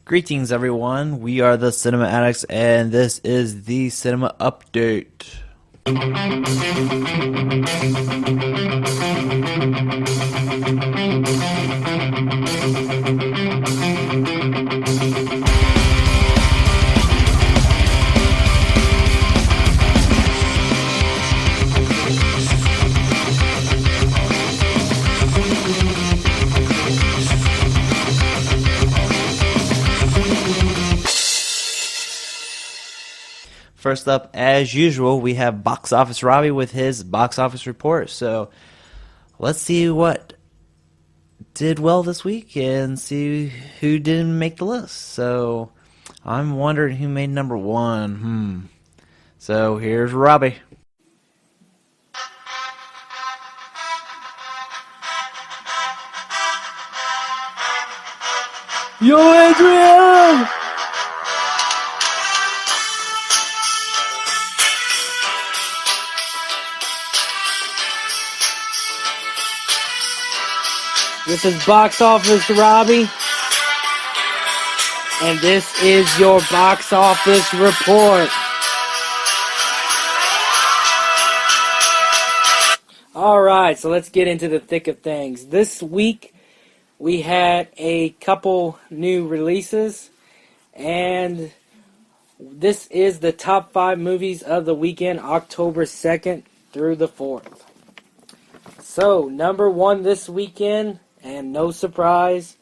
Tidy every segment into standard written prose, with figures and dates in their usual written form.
Greetings, everyone. We are the Cinema Addicts, and this is the Cinema Update. First up, as usual, we have Box Office Robbie with his box office report. So let's see what did well this week and see who didn't make the list. So I'm wondering who made number one. So here's Robbie. Yo, Adrian! This is Box Office Robbie, and this is your box office report. Alright, so let's get into the thick of things. This week, we had a couple new releases, and this is the top 5 movies of the weekend, October 2nd through the 4th. So, number 1 this weekend, and no surprise,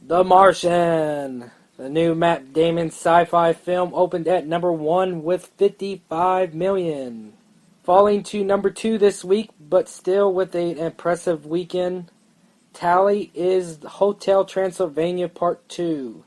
The Martian. The new Matt Damon sci-fi film opened at number 1 with 55 million. Falling to number 2 this week, but still with an impressive weekend tally, is Hotel Transylvania Part 2.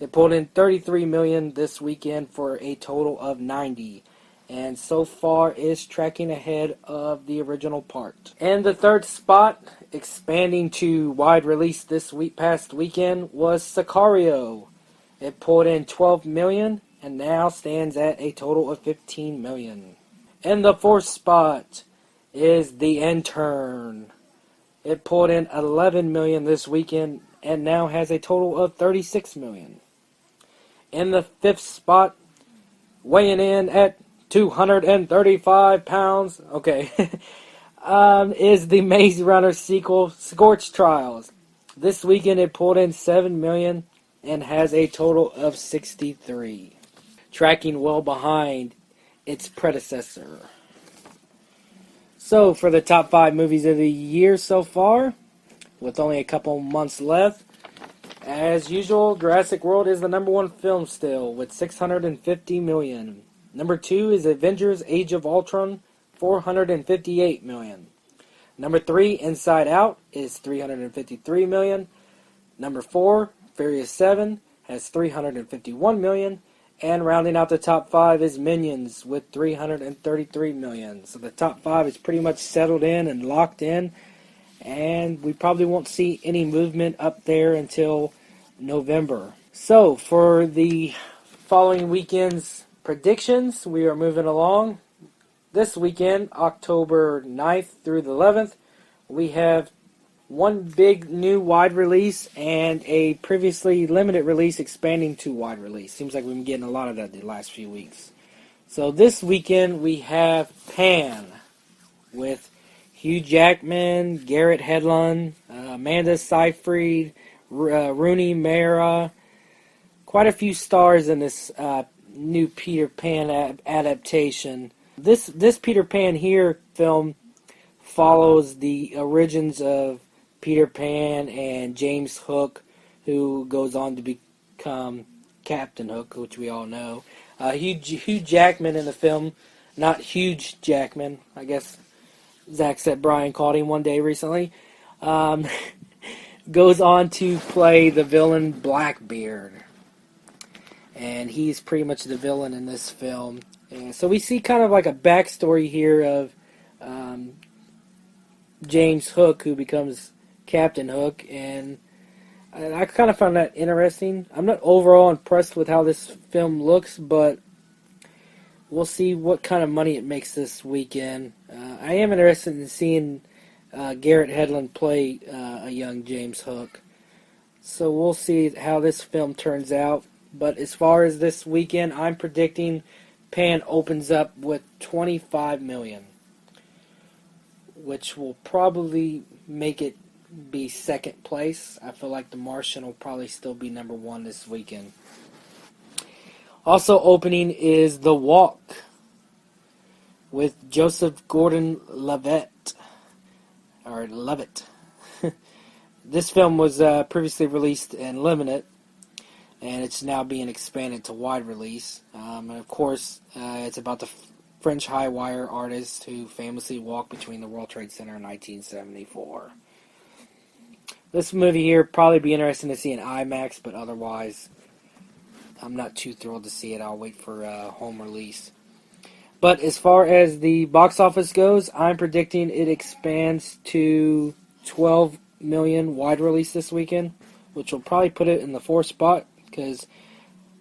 It pulled in 33 million this weekend for a total of 90. And so far is tracking ahead of the original part. And the third spot, expanding to wide release this past weekend, was Sicario. It pulled in 12 million and now stands at a total of 15 million. And the fourth spot is The Intern. It pulled in 11 million this weekend and now has a total of 36 million. In the fifth spot, weighing in at 235 pounds, is the Maze Runner sequel, Scorch Trials. This weekend it pulled in 7 million and has a total of 63, tracking well behind its predecessor. So, for the top 5 movies of the year so far, with only a couple months left, as usual, Jurassic World is the number 1 film still, with 650 million. Number 2 is Avengers Age of Ultron, 458 million. Number 3, Inside Out, is 353 million. Number 4, Furious 7, has 351 million. And rounding out the top 5 is Minions with 333 million. So the top 5 is pretty much settled in and locked in. And we probably won't see any movement up there until November. So for the following weekend's predictions, we are moving along. This weekend, October 9th through the 11th, we have one big new wide release and a previously limited release expanding to wide release. Seems like we've been getting a lot of that the last few weeks. So this weekend we have Pan with Hugh Jackman, Garrett Hedlund, Amanda Seyfried, Rooney Mara. Quite a few stars in this new Peter Pan adaptation. This Peter Pan here film follows the origins of Peter Pan and James Hook, who goes on to become Captain Hook, which we all know. Hugh Jackman in the film, not Huge Jackman, I guess Zach said Brian called him one day recently, goes on to play the villain Blackbeard. And he's pretty much the villain in this film. And so we see kind of like a backstory here of James Hook, who becomes Captain Hook, and I kind of found that interesting. I'm not overall impressed with how this film looks, but we'll see what kind of money it makes this weekend. I am interested in seeing Garrett Hedlund play a young James Hook. So we'll see how this film turns out. But as far as this weekend, I'm predicting Pan opens up with 25 million, which will probably make it be second place. I feel like The Martian will probably still be number one this weekend. Also opening is The Walk with Joseph Gordon-Levitt. Or Levitt. This film was previously released in limited, and it's now being expanded to wide release. And of course, it's about the French high wire artist who famously walked between the World Trade Center in 1974. This movie here probably be interesting to see in IMAX, but otherwise, I'm not too thrilled to see it. I'll wait for home release. But as far as the box office goes, I'm predicting it expands to 12 million wide release this weekend, which will probably put it in the fourth spot, because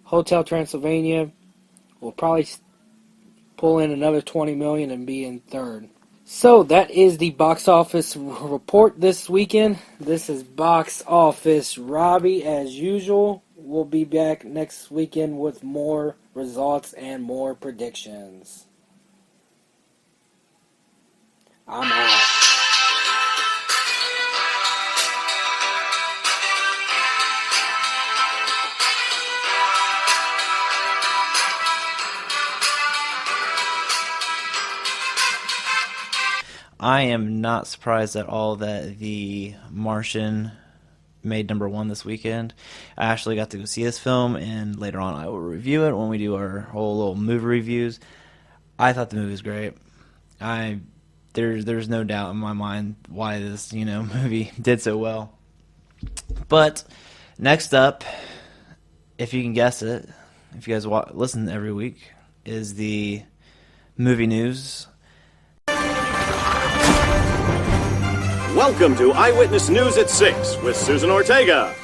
Hotel Transylvania will probably pull in another 20 million and be in third. So that is the box office report this weekend. This is Box Office Robbie as usual. We'll be back next weekend with more results and more predictions. I'm out. I am not surprised at all that The Martian made number one this weekend. I actually got to go see this film, and later on I will review it when we do our whole little movie reviews. I thought the movie was great. There's no doubt in my mind why this movie did so well. But next up, if you can guess it, if you guys listen every week, is the movie news. Welcome to Eyewitness News at 6 with Susan Ortega,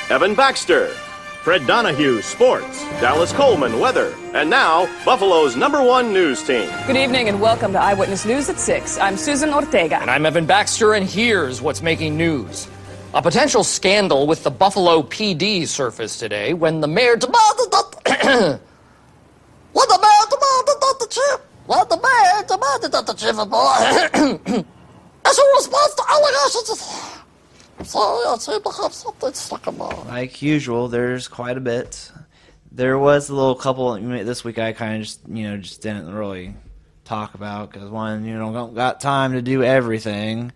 Evan Baxter, Fred Donahue, Sports, Dallas Coleman, Weather, and now, Buffalo's #1 news team. Good evening and welcome to Eyewitness News at 6. I'm Susan Ortega. And I'm Evan Baxter, and here's what's making news. A potential scandal with the Buffalo PD surfaced today when the mayor demanded that the chief of boy as a response to allegations. So I seem to have something stuck in my... Like usual, there's quite a bit. There was a little couple this week I kind of just didn't really talk about because one, don't got time to do everything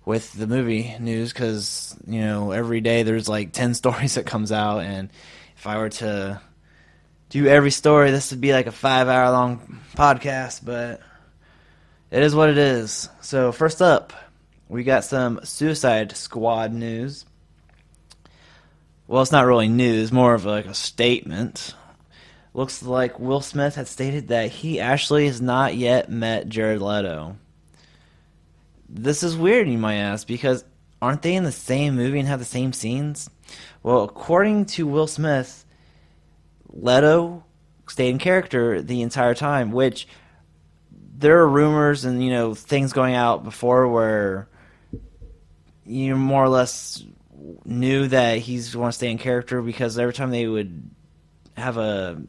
with the movie news because every day there's like 10 stories that comes out, and if I were to do every story, this would be like a 5-hour long podcast, but it is what it is. So first up, we got some Suicide Squad news. Well, it's not really news, more of like a statement. Looks like Will Smith had stated that he actually has not yet met Jared Leto. This is weird, you might ask, because aren't they in the same movie and have the same scenes? Well, according to Will Smith, Leto stayed in character the entire time, which there are rumors and things going out before where you more or less knew that he's going to stay in character because every time they would have a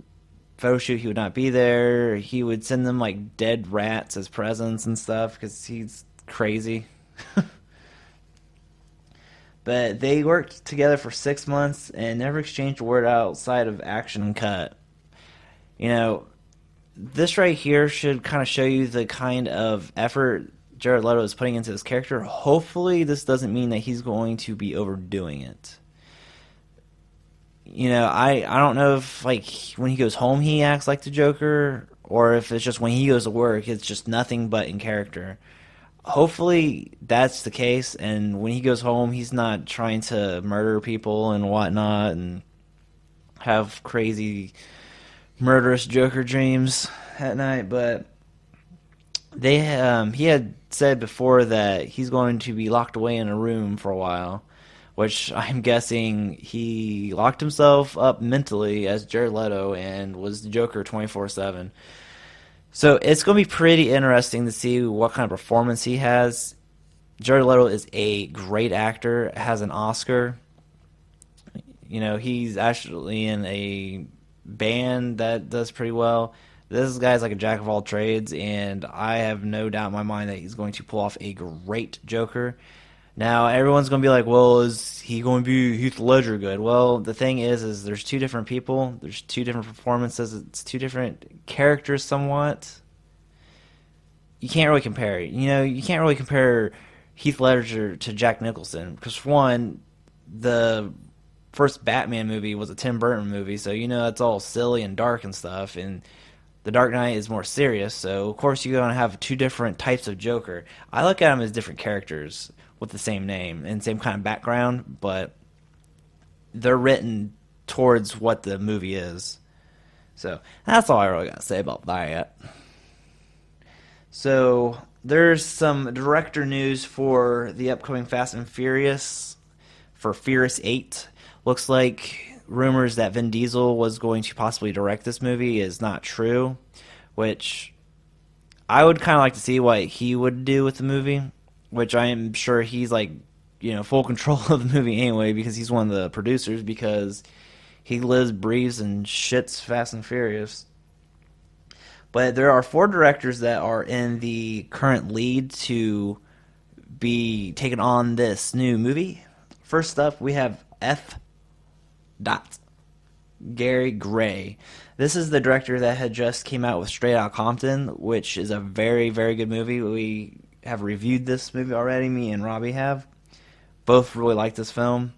photo shoot, he would not be there. He would send them like dead rats as presents and stuff because he's crazy. But they worked together for 6 months and never exchanged a word outside of action and cut. This right here should kind of show you the kind of effort Jared Leto is putting into his character. Hopefully this doesn't mean that he's going to be overdoing it. I don't know if like when he goes home he acts like the Joker, or if it's just when he goes to work it's just nothing but in character. Hopefully that's the case, and when he goes home he's not trying to murder people and whatnot and have crazy murderous Joker dreams at night. But he had said before that he's going to be locked away in a room for a while, which I'm guessing he locked himself up mentally as Jared Leto and was the Joker 24/7. So it's going to be pretty interesting to see what kind of performance he has. Jared Leto is a great actor, has an Oscar. He's actually in a band that does pretty well. This guy's like a jack of all trades, and I have no doubt in my mind that he's going to pull off a great Joker. Now, everyone's going to be like, well, is he going to be Heath Ledger good? Well, the thing is there's two different people. There's two different performances. It's two different characters somewhat. You can't really compare. You can't really compare Heath Ledger to Jack Nicholson. Because, for one, the first Batman movie was a Tim Burton movie, so it's all silly and dark and stuff, and The Dark Knight is more serious, so of course you're going to have two different types of Joker. I look at them as different characters with the same name and same kind of background, but they're written towards what the movie is. So that's all I really got to say about that. So there's some director news for the upcoming Fast and Furious for Furious 8. Looks like rumors that Vin Diesel was going to possibly direct this movie is not true, which I would kind of like to see what he would do with the movie, which I am sure he's full control of the movie anyway, because he's one of the producers, because he lives, breathes, and shits Fast and Furious. But there are 4 directors that are in the current lead to be taking on this new movie. First up, we have Gary Gray. This is the director that had just came out with Straight Outta Compton, which is a very, very good movie. We have reviewed this movie already. Me and Robbie have. Both really like this film.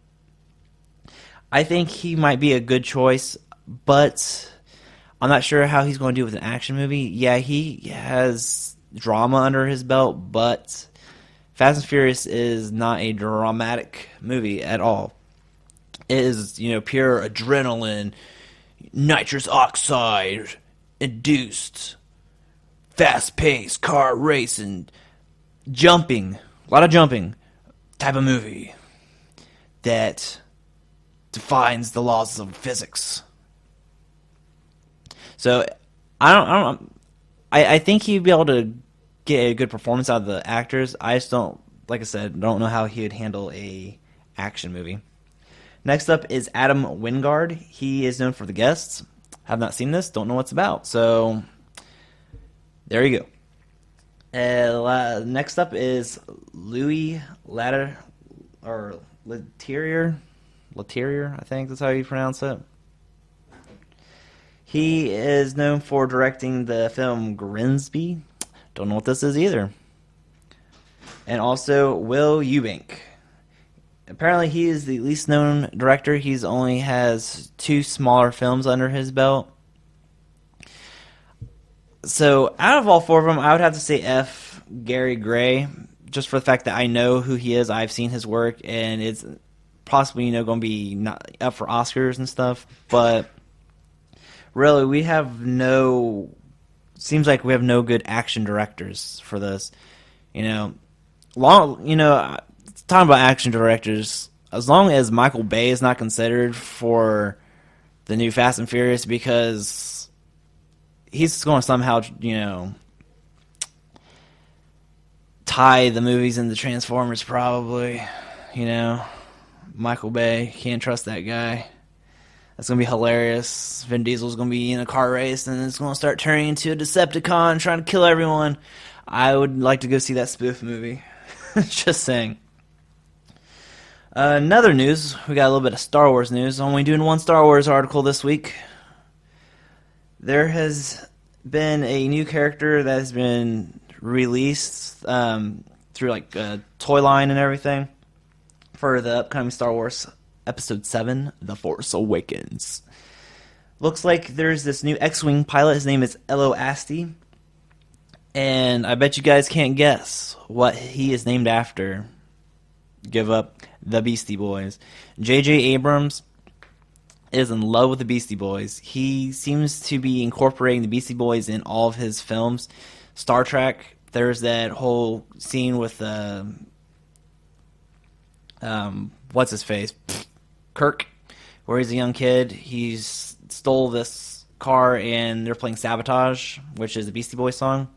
I think he might be a good choice, but I'm not sure how he's going to do with an action movie. Yeah, he has drama under his belt, but Fast and Furious is not a dramatic movie at all. It is, pure adrenaline, nitrous oxide induced, fast-paced car racing, jumping, a lot of jumping type of movie that defines the laws of physics. So I think he'd be able to get a good performance out of the actors. I just don't know how he would handle a action movie. Next up is Adam Wingard. He is known for The Guests. Have not seen this, don't know what's about. So there you go. Next up is Louis Leterrier, I think that's how you pronounce it. He is known for directing the film Grimsby. Don't know what this is either. And also Will Eubank. Apparently he is the least known director. He's only has 2 smaller films under his belt. So out of all 4 of them, I would have to say F. Gary Gray, just for the fact that I know who he is. I've seen his work, and it's possibly going to be not up for Oscars and stuff. But really, seems like we have no good action directors for this. Talking about action directors, as long as Michael Bay is not considered for the new Fast and Furious, because he's going to somehow, tie the movies into Transformers probably, Michael Bay, can't trust that guy. That's going to be hilarious. Vin Diesel's going to be in a car race, and it's going to start turning into a Decepticon trying to kill everyone. I would like to go see that spoof movie. Just saying. Another news, we got a little bit of Star Wars news. Only doing one Star Wars article this week. There has been a new character that has been released through a toy line and everything for the upcoming Star Wars Episode 7, The Force Awakens. Looks like there's this new X-Wing pilot. His name is Elo Asti. And I bet you guys can't guess what he is named after. Give up. The Beastie Boys. J.J. Abrams is in love with the Beastie Boys. He seems to be incorporating the Beastie Boys in all of his films. Star Trek, there's that whole scene with what's his face? Kirk, where he's a young kid. He stole this car and they're playing Sabotage, which is a Beastie Boys song.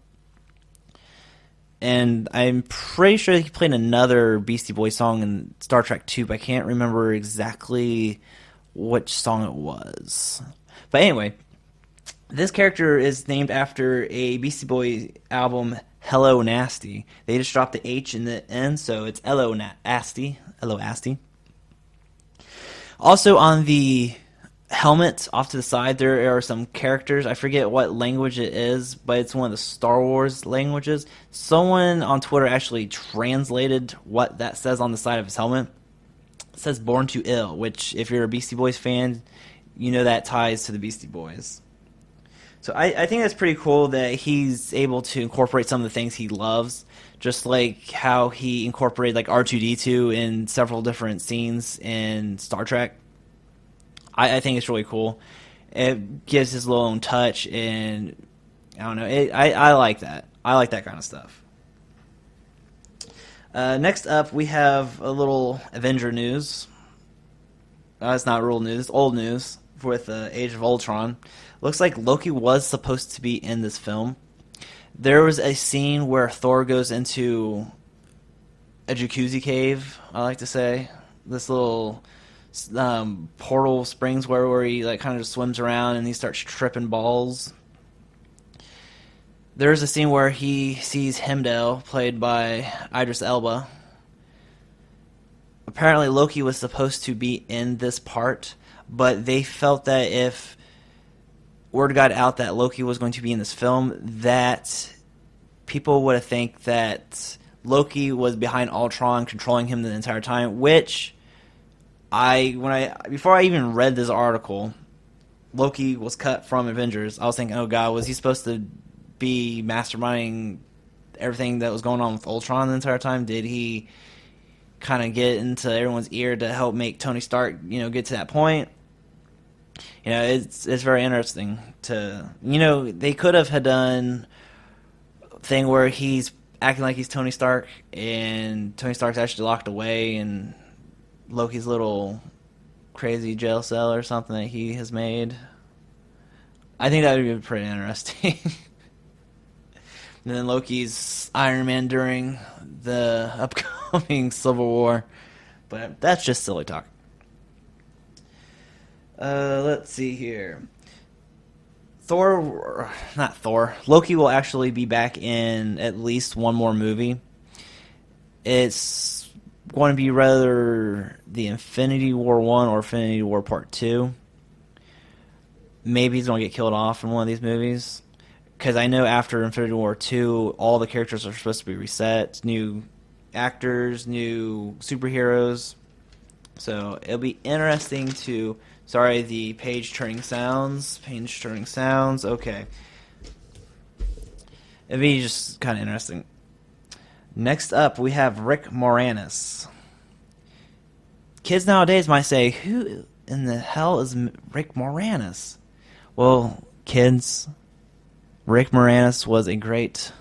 And I'm pretty sure he played another Beastie Boys song in Star Trek 2, but I can't remember exactly which song it was. But anyway, this character is named after a Beastie Boys album, Hello Nasty. They just dropped the H in the end, so it's Hello Nasty. Hello Nasty. Also on the helmet off to the side, there are some characters. I forget what language it is, but it's one of the Star Wars languages. Someone on Twitter actually translated what that says on the side of his helmet. It says Born to Ill, which if you're a Beastie Boys fan, you know that ties to the Beastie Boys. So I think that's pretty cool that he's able to incorporate some of the things he loves, just like how he incorporated like R2-D2 in several different scenes in Star Trek. I think it's really cool. It gives his little own touch, and I don't know. I like that. I like that kind of stuff. Next up, we have a little Avenger news. It's not real news. It's old news with Age of Ultron. Looks like Loki was supposed to be in this film. There was a scene where Thor goes into a jacuzzi cave, I like to say. This little portal springs where he like kind of just swims around and he starts tripping balls. There's a scene where he sees Heimdall, played by Idris Elba. Apparently Loki was supposed to be in this part, but they felt that if word got out that Loki was going to be in this film, that people would have think that Loki was behind Ultron, controlling him the entire time, which before I even read this article, Loki was cut from Avengers. I was thinking, oh god, was he supposed to be masterminding everything that was going on with Ultron the entire time? Did he kind of get into everyone's ear to help make Tony Stark, get to that point? It's very interesting to, they could have had done a thing where he's acting like he's Tony Stark and Tony Stark's actually locked away in Loki's little crazy jail cell or something that he has made. I think that would be pretty interesting. And then Loki's Iron Man during the upcoming Civil War. But that's just silly talk. Let's see here. Loki will actually be back in at least one more movie. It's going to be rather the Infinity War 1 or Infinity War Part 2. Maybe he's going to get killed off in one of these movies. Because I know after Infinity War 2, all the characters are supposed to be reset. New actors, new superheroes. So it'll be interesting to... Sorry, the page turning sounds. Okay. It'd be just kind of interesting. Next up, we have Rick Moranis. Kids nowadays might say, who in the hell is Rick Moranis? Well, kids, Rick Moranis was a great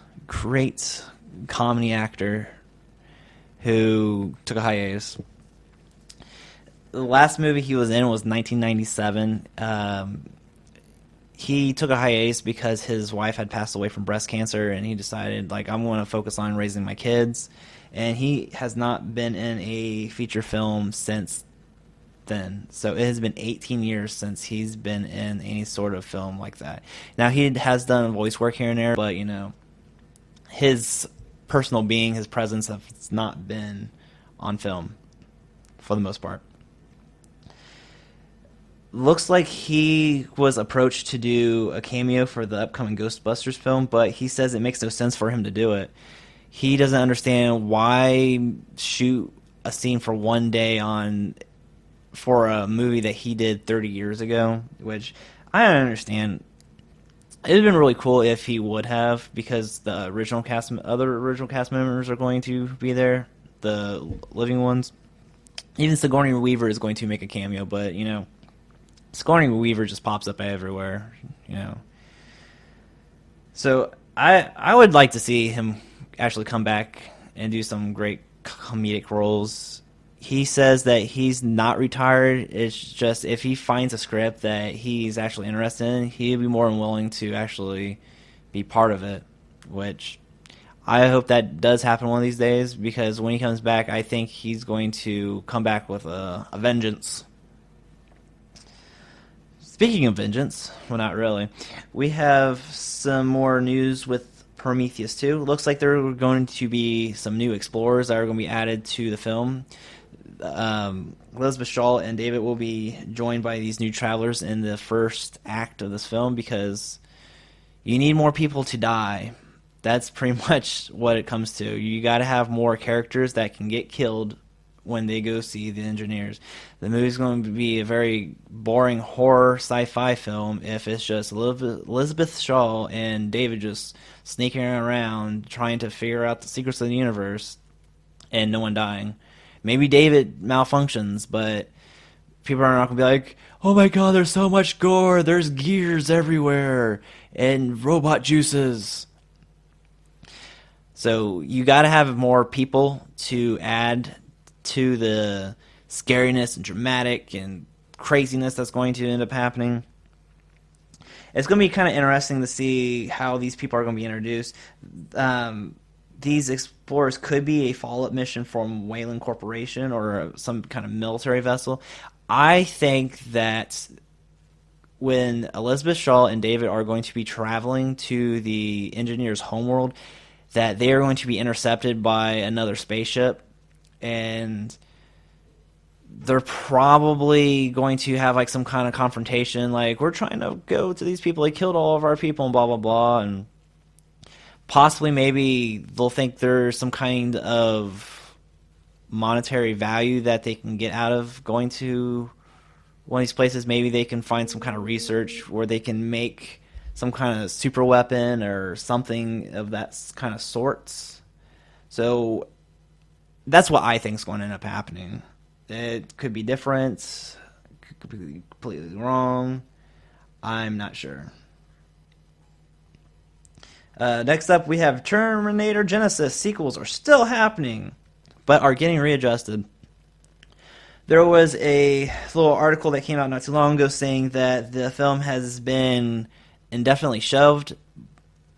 comedy actor who took a hiatus. The last movie he was in was 1997. He took a hiatus because his wife had passed away from breast cancer, and he decided, I'm going to focus on raising my kids. And he has not been in a feature film since then. So it has been 18 years since he's been in any sort of film like that. Now, he has done voice work here and there, but, his personal being, his presence has not been on film for the most part. Looks like he was approached to do a cameo for the upcoming Ghostbusters film, but he says it makes no sense for him to do it. He doesn't understand why shoot a scene for one day for a movie that he did 30 years ago, which I don't understand. It would have been really cool if he would have, because the other original cast members are going to be there, the living ones. Even Sigourney Weaver is going to make a cameo, but, Sigourney Weaver just pops up everywhere, So I would like to see him actually come back and do some great comedic roles. He says that he's not retired. It's just if he finds a script that he's actually interested in, he'd be more than willing to actually be part of it, which I hope that does happen one of these days, because when he comes back, I think he's going to come back with a vengeance. speaking of vengeance, well, not really. We have some more news with Prometheus 2. Looks like there are going to be some new explorers that are going to be added to the film. Elizabeth Shaw and David will be joined by these new travelers in the first act of this film because you need more people to die. That's pretty much what it comes to. You got to have more characters that can get killed when they go see the engineers. The movie's going to be a very boring horror sci-fi film if it's just Elizabeth Shaw and David just sneaking around trying to figure out the secrets of the universe and no one dying. Maybe David malfunctions, but people are not going to be like, oh my god, there's so much gore, there's gears everywhere, and robot juices. So you got to have more people to add to the scariness and dramatic and craziness that's going to end up happening. It's going to be kind of interesting to see how these people are going to be introduced. These explorers could be a follow-up mission from Wayland Corporation or some kind of military vessel. I think that when Elizabeth Shaw and David are going to be traveling to the engineer's homeworld, that they are going to be intercepted by another spaceship, and they're probably going to have like some kind of confrontation, like, we're trying to go to these people, they killed all of our people, and blah, blah, blah, and possibly maybe they'll think there's some kind of monetary value that they can get out of going to one of these places. Maybe they can find some kind of research where they can make some kind of super weapon or something of that kind of sorts. So that's what I think is going to end up happening. It could be different, could be completely wrong. I'm not sure. Next up, we have Terminator Genesis. Sequels are still happening, but are getting readjusted. There was a little article that came out not too long ago saying that the film has been indefinitely shelved.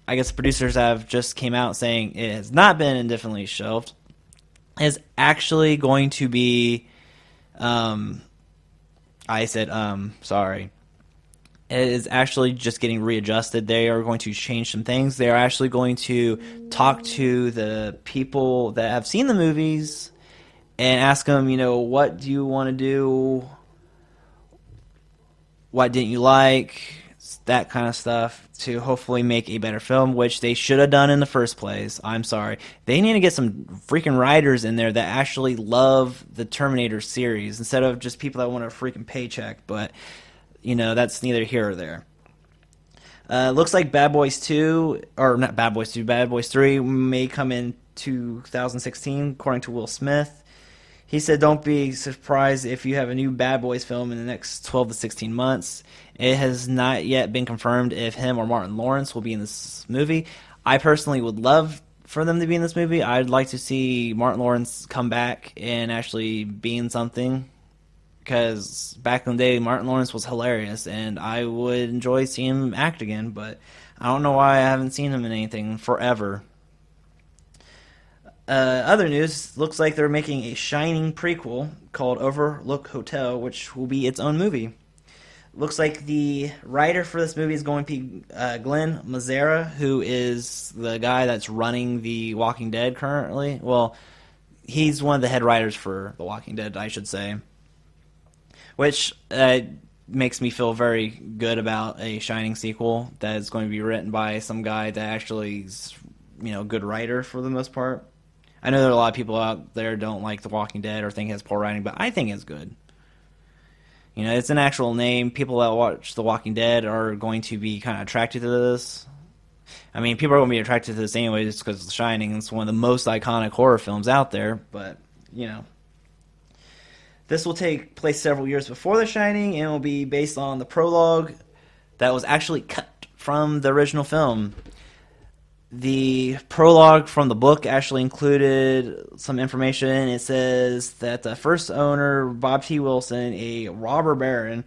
I guess the producers have just came out saying it has not been indefinitely shelved. It is actually going to be, sorry. It is actually just getting readjusted. They are going to change some things. They are actually going to talk to the people that have seen the movies and ask them, what do you want to do? What didn't you like? That kind of stuff to hopefully make a better film, which they should have done in the first place. I'm sorry. They need to get some freaking writers in there that actually love the Terminator series instead of just people that want a freaking paycheck, but that's neither here or there. Looks like Bad Boys 2, or not Bad Boys 2, Bad Boys 3 may come in 2016, according to Will Smith. He said, don't be surprised if you have a new Bad Boys film in the next 12 to 16 months. It has not yet been confirmed if him or Martin Lawrence will be in this movie. I personally would love for them to be in this movie. I'd like to see Martin Lawrence come back and actually be in something, because back in the day, Martin Lawrence was hilarious, and I would enjoy seeing him act again, but I don't know why I haven't seen him in anything forever. Other news, looks like they're making a Shining prequel called Overlook Hotel, which will be its own movie. Looks like the writer for this movie is going to be Glenn Mazzara, who is the guy that's running The Walking Dead currently. Well, he's one of the head writers for The Walking Dead, I should say. Which makes me feel very good about a Shining sequel that is going to be written by some guy that actually is, a good writer for the most part. I know there are a lot of people out there don't like The Walking Dead or think it has poor writing, but I think it's good. It's an actual name. People that watch The Walking Dead are going to be kind of attracted to this. I mean, people are going to be attracted to this anyway just because The Shining is one of the most iconic horror films out there, but, This will take place several years before The Shining, and will be based on the prologue that was actually cut from the original film. The prologue from the book actually included some information. It says that the first owner, Bob T. Wilson, a robber baron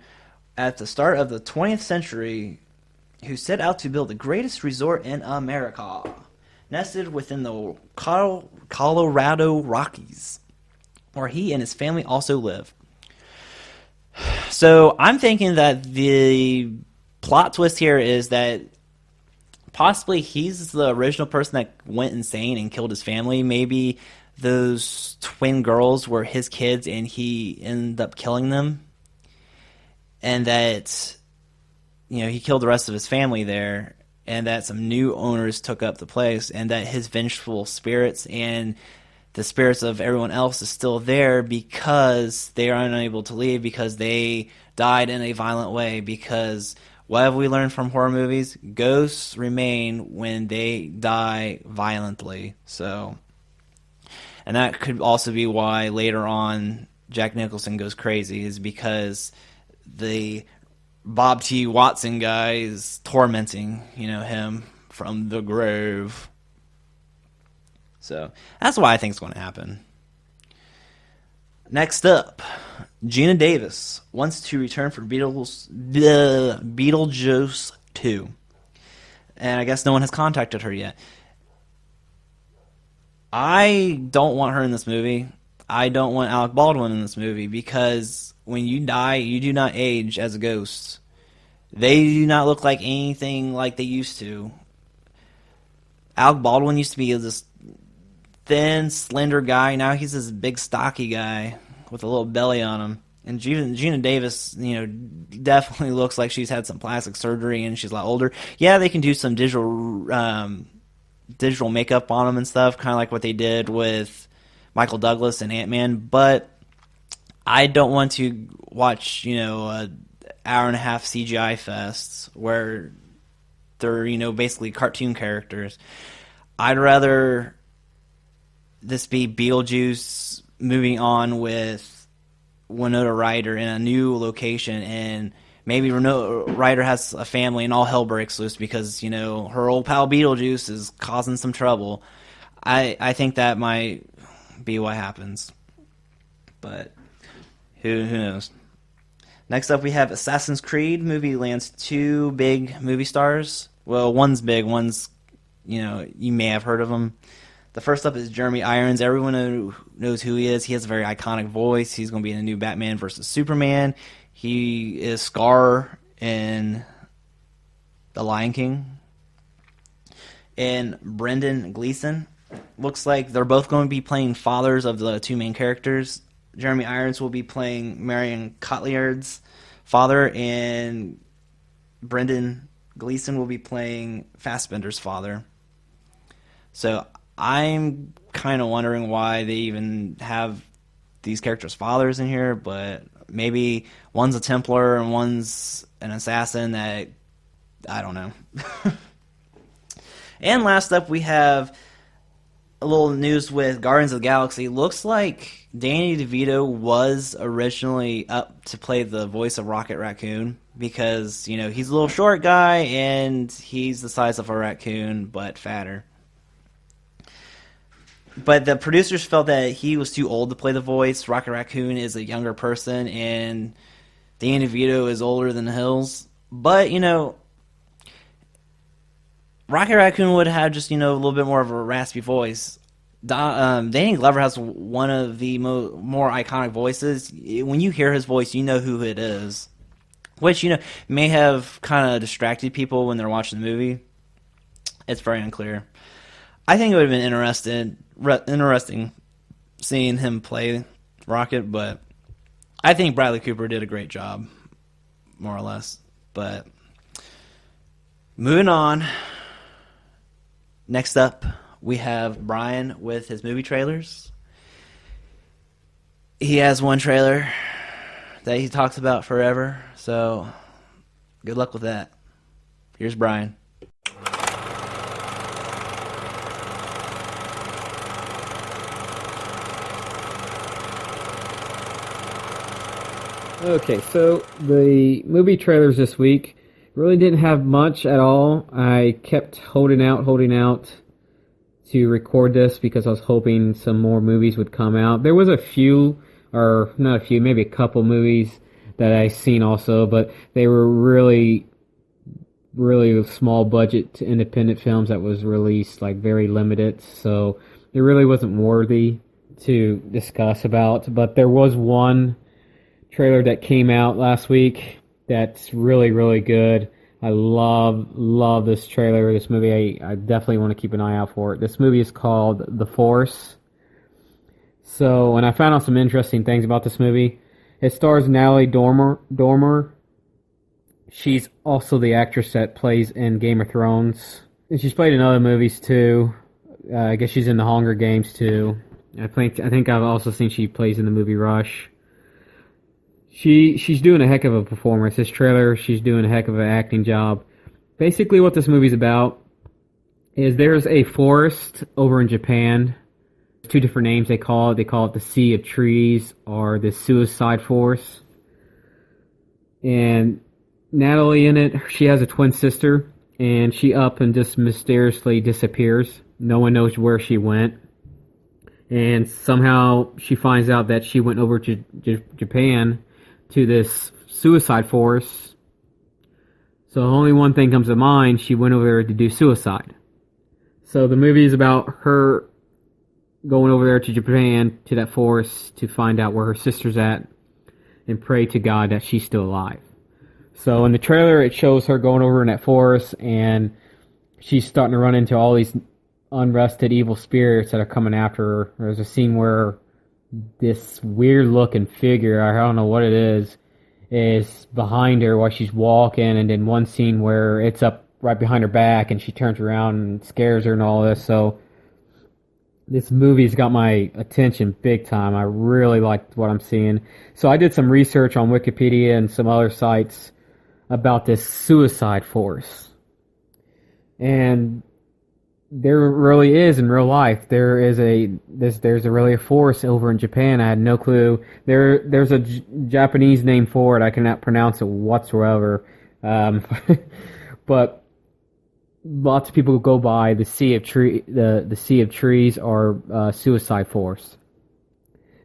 at the start of the 20th century, who set out to build the greatest resort in America, nested within the Colorado Rockies, where he and his family also live. So I'm thinking that the plot twist here is that possibly he's the original person that went insane and killed his family. Maybe those twin girls were his kids and he ended up killing them. And that, he killed the rest of his family there, and that some new owners took up the place, and that his vengeful spirits and the spirits of everyone else is still there because they are unable to leave because they died in a violent way. Because what have we learned from horror movies? Ghosts remain when they die violently. So, and that could also be why later on Jack Nicholson goes crazy, is because the Bob T. Watson guy is tormenting, him from the grave. So that's why I think it's going to happen. Next up, Gina Davis wants to return for Beetlejuice 2. And I guess no one has contacted her yet. I don't want her in this movie. I don't want Alec Baldwin in this movie because when you die, you do not age as a ghost. They do not look like anything like they used to. Alec Baldwin used to be this thin, slender guy. Now he's this big, stocky guy with a little belly on him. And Gina Davis, definitely looks like she's had some plastic surgery and she's a lot older. Yeah, they can do some digital makeup on them and stuff, kind of like what they did with Michael Douglas and Ant-Man. But I don't want to watch, a hour and a half CGI fests where they're, basically cartoon characters. I'd rather this be Beetlejuice moving on with Winona Ryder in a new location, and maybe Winona Ryder has a family and all hell breaks loose because, her old pal Beetlejuice is causing some trouble. I think that might be what happens. But who knows? Next up, we have Assassin's Creed. Movie lands 2 big movie stars. Well, one's big, one's, you may have heard of him. The first up is Jeremy Irons. Everyone knows who he is. He has a very iconic voice. He's going to be in the new Batman vs. Superman. He is Scar in The Lion King. And Brendan Gleeson. Looks like they're both going to be playing fathers of the 2 main characters. Jeremy Irons will be playing Marion Cotillard's father, and Brendan Gleeson will be playing Fassbender's father. So I'm kind of wondering why they even have these characters' fathers in here, but maybe one's a Templar and one's an assassin. That I don't know. And last up, we have a little news with Guardians of the Galaxy. Looks like Danny DeVito was originally up to play the voice of Rocket Raccoon because, he's a little short guy and he's the size of a raccoon but fatter. But the producers felt that he was too old to play the voice. Rocket Raccoon is a younger person and Danny DeVito is older than the hills. But, Rocket Raccoon would have just, a little bit more of a raspy voice. Danny Glover has one of the more iconic voices. When you hear his voice, you know who it is. Which, may have kind of distracted people when they're watching the movie. It's very unclear. I think it would have been interesting seeing him play Rocket, but I think Bradley Cooper did a great job, more or less. But moving on. Next up, we have Brian with his movie trailers. He has one trailer that he talks about forever, so good luck with that. Here's Brian. Okay, so the movie trailers this week really didn't have much at all. I kept holding out to record this because I was hoping some more movies would come out. There was a few, or not a few, maybe a couple movies that I seen also, but they were really small budget independent films that was released, like very limited, so it really wasn't worthy to discuss about. But there was one trailer that came out last week that's really, really good. I love this trailer, this movie. I definitely want to keep an eye out for it. This movie is called The Force. So, and I found out some interesting things about this movie. It stars Natalie Dormer. She's also the actress that plays in Game of Thrones. And she's played in other movies too. I guess she's in the Hunger Games too. I think I've also seen she plays in the movie Rush. She's doing a heck of a performance. This trailer, she's doing a heck of an acting job. Basically what this movie's about is there's a forest over in Japan. Two different names they call it. They call it the Sea of Trees or the Suicide Forest. And Natalie in it, she has a twin sister, and she up and just mysteriously disappears. No one knows where she went. And somehow she finds out that she went over to Japan to this suicide forest. So only one thing comes to mind, she went over there to do suicide. So the movie is about her going over there to Japan, to that forest, to find out where her sister's at, and pray to God that she's still alive. So in the trailer, it shows her going over in that forest, and she's starting to run into all these unrested evil spirits that are coming after her. There's a scene where this weird-looking figure, I don't know what it is behind her while she's walking, and then one scene where it's up right behind her back, and she turns around and scares her and all this. So this movie's got my attention big time. I really liked what I'm seeing. So I did some research on Wikipedia and some other sites about this suicide force. And there really is in real life. There's really a force over in Japan. I had no clue. There's a Japanese name for it. I cannot pronounce it whatsoever. But lots of people go by the Sea of Trees or Suicide Force.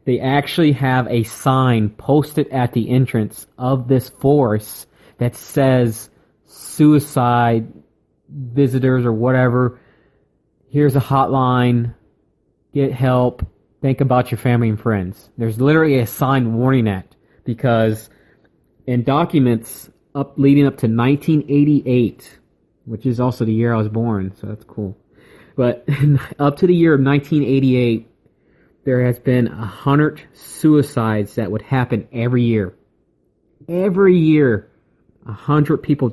They actually have a sign posted at the entrance of this forest that says suicide visitors or whatever. Here's a hotline. Get help. Think about your family and friends. There's literally a sign warning that, because in documents leading up to 1988, which is also the year I was born, so that's cool. But up to the year of 1988, there has been 100 suicides that would happen every year. Every year, 100 people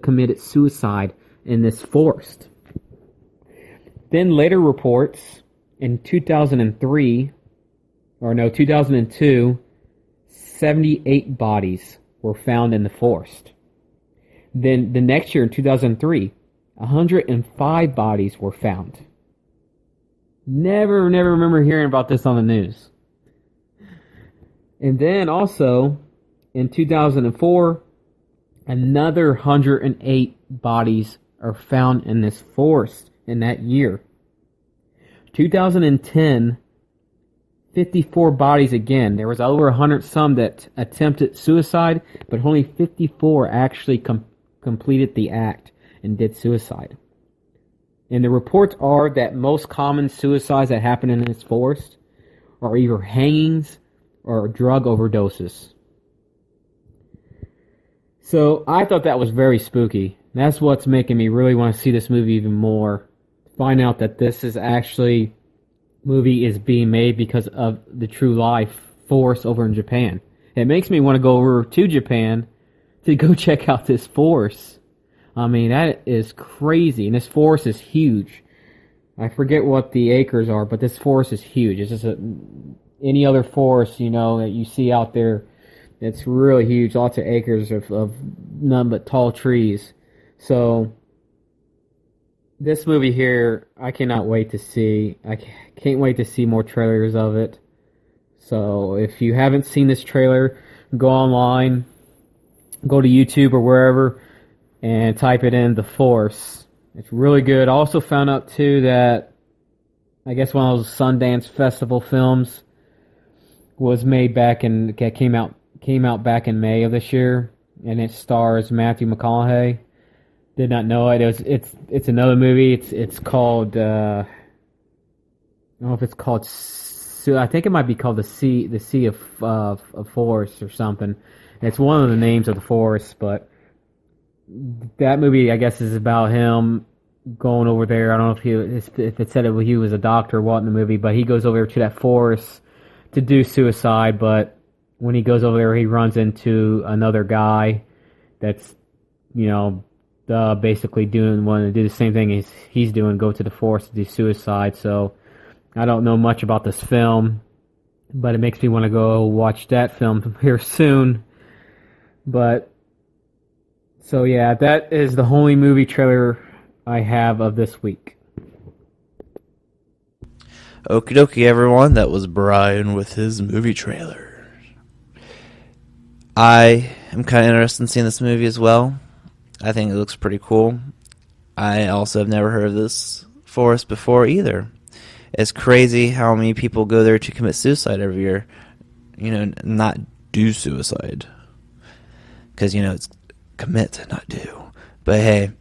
committed suicide in this forest. Then later reports in 2002, 78 bodies were found in the forest. Then the next year in 2003, 105 bodies were found. Never remember hearing about this on the news. And then also in 2004, another 108 bodies are found in this forest in that year. 2010, 54 bodies again. There was over 100 some that attempted suicide, but only 54 actually completed the act and did suicide. And the reports are that most common suicides that happen in this forest are either hangings or drug overdoses. So I thought that was very spooky. That's what's making me really want to see this movie even more. Find out that this is actually movie is being made because of the true life forest over in Japan. It makes me want to go over to Japan to go check out this forest. I mean, that is crazy. And this forest is huge. I forget what the acres are, but this forest is huge. It's just any other forest, that you see out there. It's really huge. Lots of acres of none but tall trees. So this movie here, I cannot wait to see. I can't wait to see more trailers of it. So if you haven't seen this trailer, go online, go to YouTube or wherever, and type it in, The Force. It's really good. I also found out too that I guess one of those Sundance Festival films was made came out back in May of this year, and it stars Matthew McConaughey. Did not know it. It's another movie. It's called I don't know if it's called I think it might be called the Sea of Forrest or something. It's one of the names of the forest, but that movie, I guess, is about him going over there. I don't know if it said he was a doctor or what in the movie, but he goes over to that forest to do suicide. But when he goes over there, he runs into another guy that's, basically wanting to do the same thing he's doing, go to the forest to do suicide. So I don't know much about this film, but it makes me want to go watch that film here soon. But so yeah, that is the only movie trailer I have of this week. Okie dokie, everyone. That was Brian with his movie trailer. I am kind of interested in seeing this movie as well. I think it looks pretty cool. I also have never heard of this forest before either. It's crazy how many people go there to commit suicide every year. Not do suicide. Because, it's commit, not do. But hey,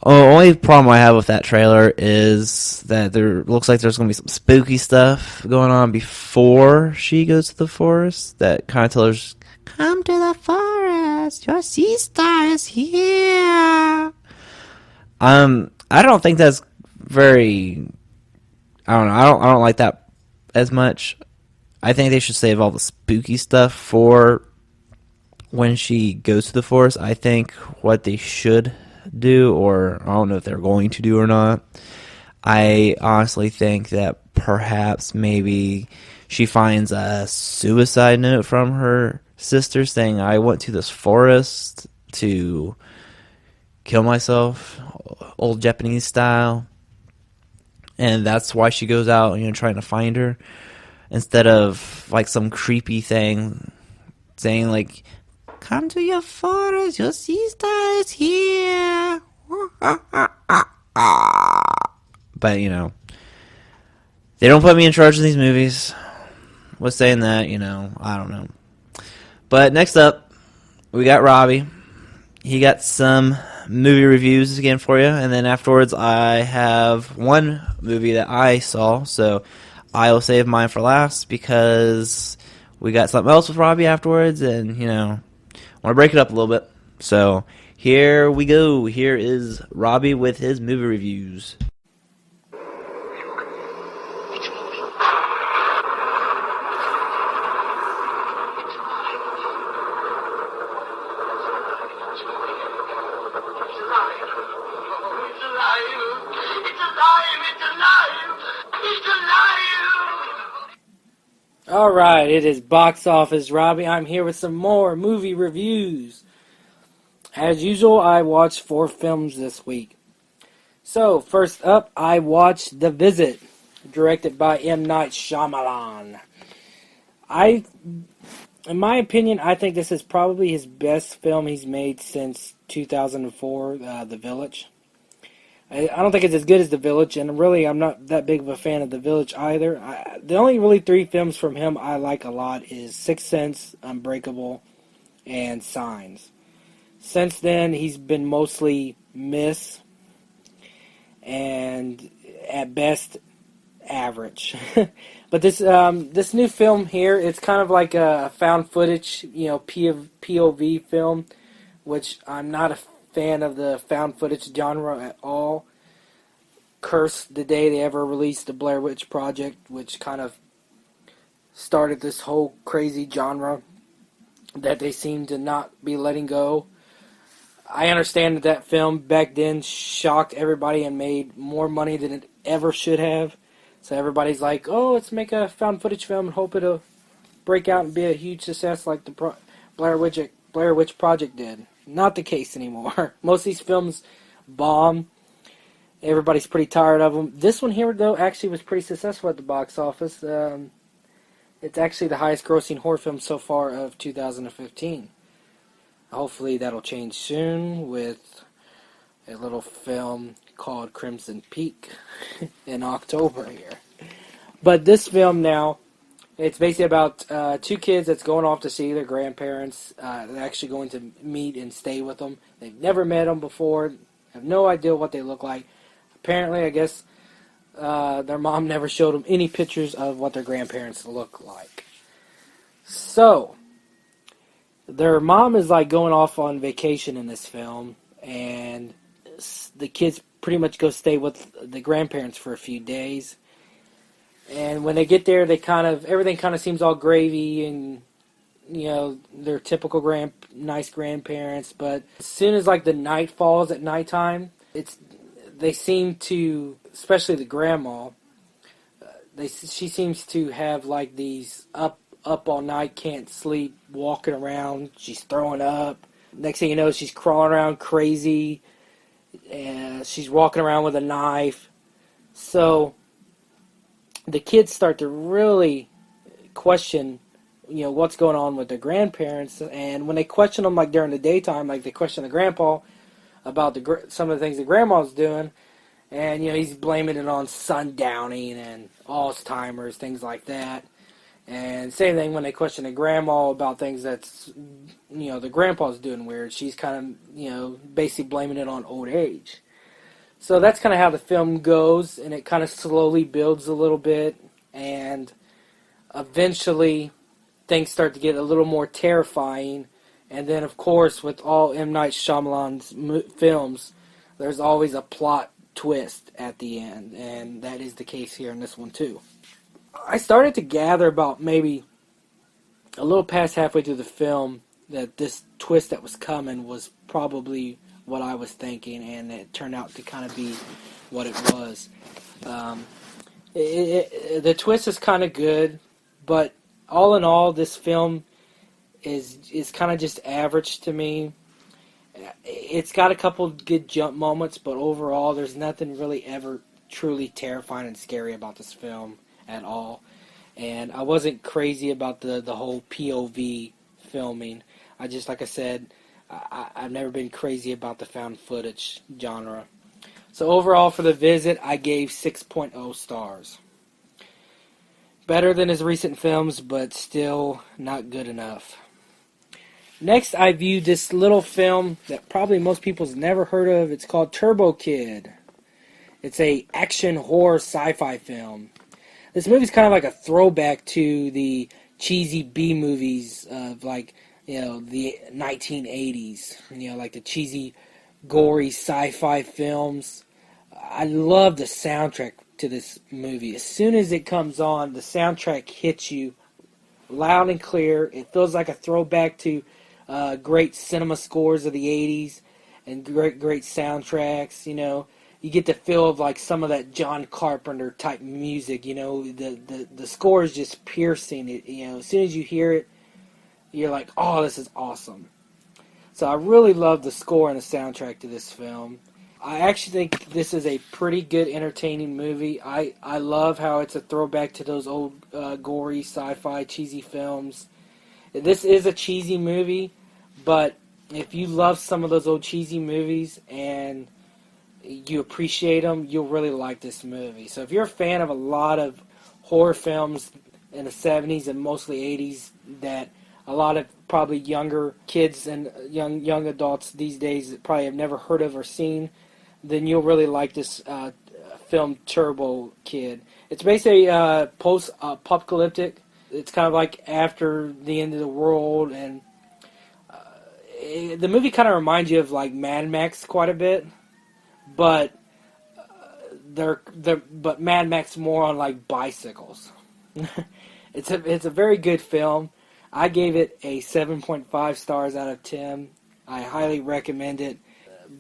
the only problem I have with that trailer is that there looks like there's going to be some spooky stuff going on before she goes to the forest. That kind of tells her, come to the forest, your sister is here. I don't think that's very, I don't know, I don't like that as much. I think they should save all the spooky stuff for when she goes to the forest. I think what they should do, or I don't know if they're going to do or not, I honestly think that perhaps maybe she finds a suicide note from her sister saying, I went to this forest to kill myself, old Japanese style, and that's why she goes out, trying to find her, instead of like some creepy thing saying like, come to your forest, your sister is here. But, they don't put me in charge of these movies. What's saying that, I don't know. But next up, we got Robbie. He got some movie reviews again for you. And then afterwards, I have one movie that I saw. So I will save mine for last because we got something else with Robbie afterwards. And, I want to break it up a little bit. So here we go. Here is Robbie with his movie reviews. Alright, it is Box Office Robbie. I'm here with some more movie reviews. As usual, I watched 4 films this week. So, first up, I watched The Visit, directed by M. Night Shyamalan. In my opinion, I think this is probably his best film he's made since 2004, The Village. I don't think it's as good as The Village, and really I'm not that big of a fan of The Village either. The only really 3 films from him I like a lot is Sixth Sense, Unbreakable, and Signs. Since then, he's been mostly miss, and at best, average. But this new film here, it's kind of like a found footage, POV film, which I'm not a fan of the found footage genre at all. Cursed the day they ever released the Blair Witch Project, which kind of started this whole crazy genre that they seem to not be letting go. I understand that film back then shocked everybody and made more money than it ever should have. So everybody's like, oh, let's make a found footage film and hope it'll break out and be a huge success like the Blair Witch Project did. Not the case anymore. Most of these films bomb. Everybody's pretty tired of them. This one here, though, actually was pretty successful at the box office. It's actually the highest grossing horror film so far of 2015. Hopefully that'll change soon with a little film called Crimson Peak in October here. But this film now, it's basically about 2 kids that's going off to see their grandparents. They're actually going to meet and stay with them. They've never met them before, have no idea what they look like. Apparently, I guess, Their mom never showed them any pictures of what their grandparents look like. So, their mom is like going off on vacation in this film, and the kids pretty much go stay with the grandparents for a few days. And when they get there, everything kind of seems all gravy, and they're typical nice grandparents. But as soon as like the night falls at nighttime, they seem to, especially the grandma, she seems to have like these up all night, can't sleep, walking around. She's throwing up. Next thing you know, she's crawling around crazy, and she's walking around with a knife. So the kids start to really question, what's going on with their grandparents. And when they question them, like during the daytime, like they question the grandpa about some of the things the grandma's doing, and he's blaming it on sundowning and Alzheimer's, things like that. And same thing when they question the grandma about things that's, the grandpa's doing weird. She's kind of, basically blaming it on old age. So that's kind of how the film goes, and it kind of slowly builds a little bit, and eventually things start to get a little more terrifying. And then, of course, with all M. Night Shyamalan's films, there's always a plot twist at the end, and that is the case here in this one too. I started to gather about maybe a little past halfway through the film that this twist that was coming was probably what I was thinking, and it turned out to kind of be what it was. The twist is kind of good, but all in all, this film is kind of just average to me. It's got a couple good jump moments, but overall, there's nothing really ever truly terrifying and scary about this film at all. And I wasn't crazy about the whole POV filming. Like I said, I've never been crazy about the found footage genre. So overall for The Visit, I gave 6.0 stars. Better than his recent films, but still not good enough. Next, I viewed this little film that probably most people's never heard of. It's called Turbo Kid. It's a action horror sci-fi film. This movie's kind of like a throwback to the cheesy B movies of the 1980s. Like the cheesy, gory sci-fi films. I love the soundtrack to this movie. As soon as it comes on, the soundtrack hits you loud and clear. It feels like a throwback to great cinema scores of the 80s and great soundtracks. You get the feel of like some of that John Carpenter type music. The score is just piercing. As soon as you hear it, you're like, oh, this is awesome. So I really love the score and the soundtrack to this film. I actually think this is a pretty good, entertaining movie. I love how it's a throwback to those old gory sci-fi cheesy films. This is a cheesy movie, but if you love some of those old cheesy movies and you appreciate them, you'll really like this movie. So if you're a fan of a lot of horror films in the 70s and mostly 80s that a lot of probably younger kids and young adults these days probably have never heard of or seen, then you'll really like this film Turbo Kid. It's basically post-apocalyptic. It's kind of like after the end of the world, and the movie kind of reminds you of like Mad Max quite a bit, but but Mad Max more on like bicycles. It's a very good film. I gave it a 7.5 stars out of 10. I highly recommend it.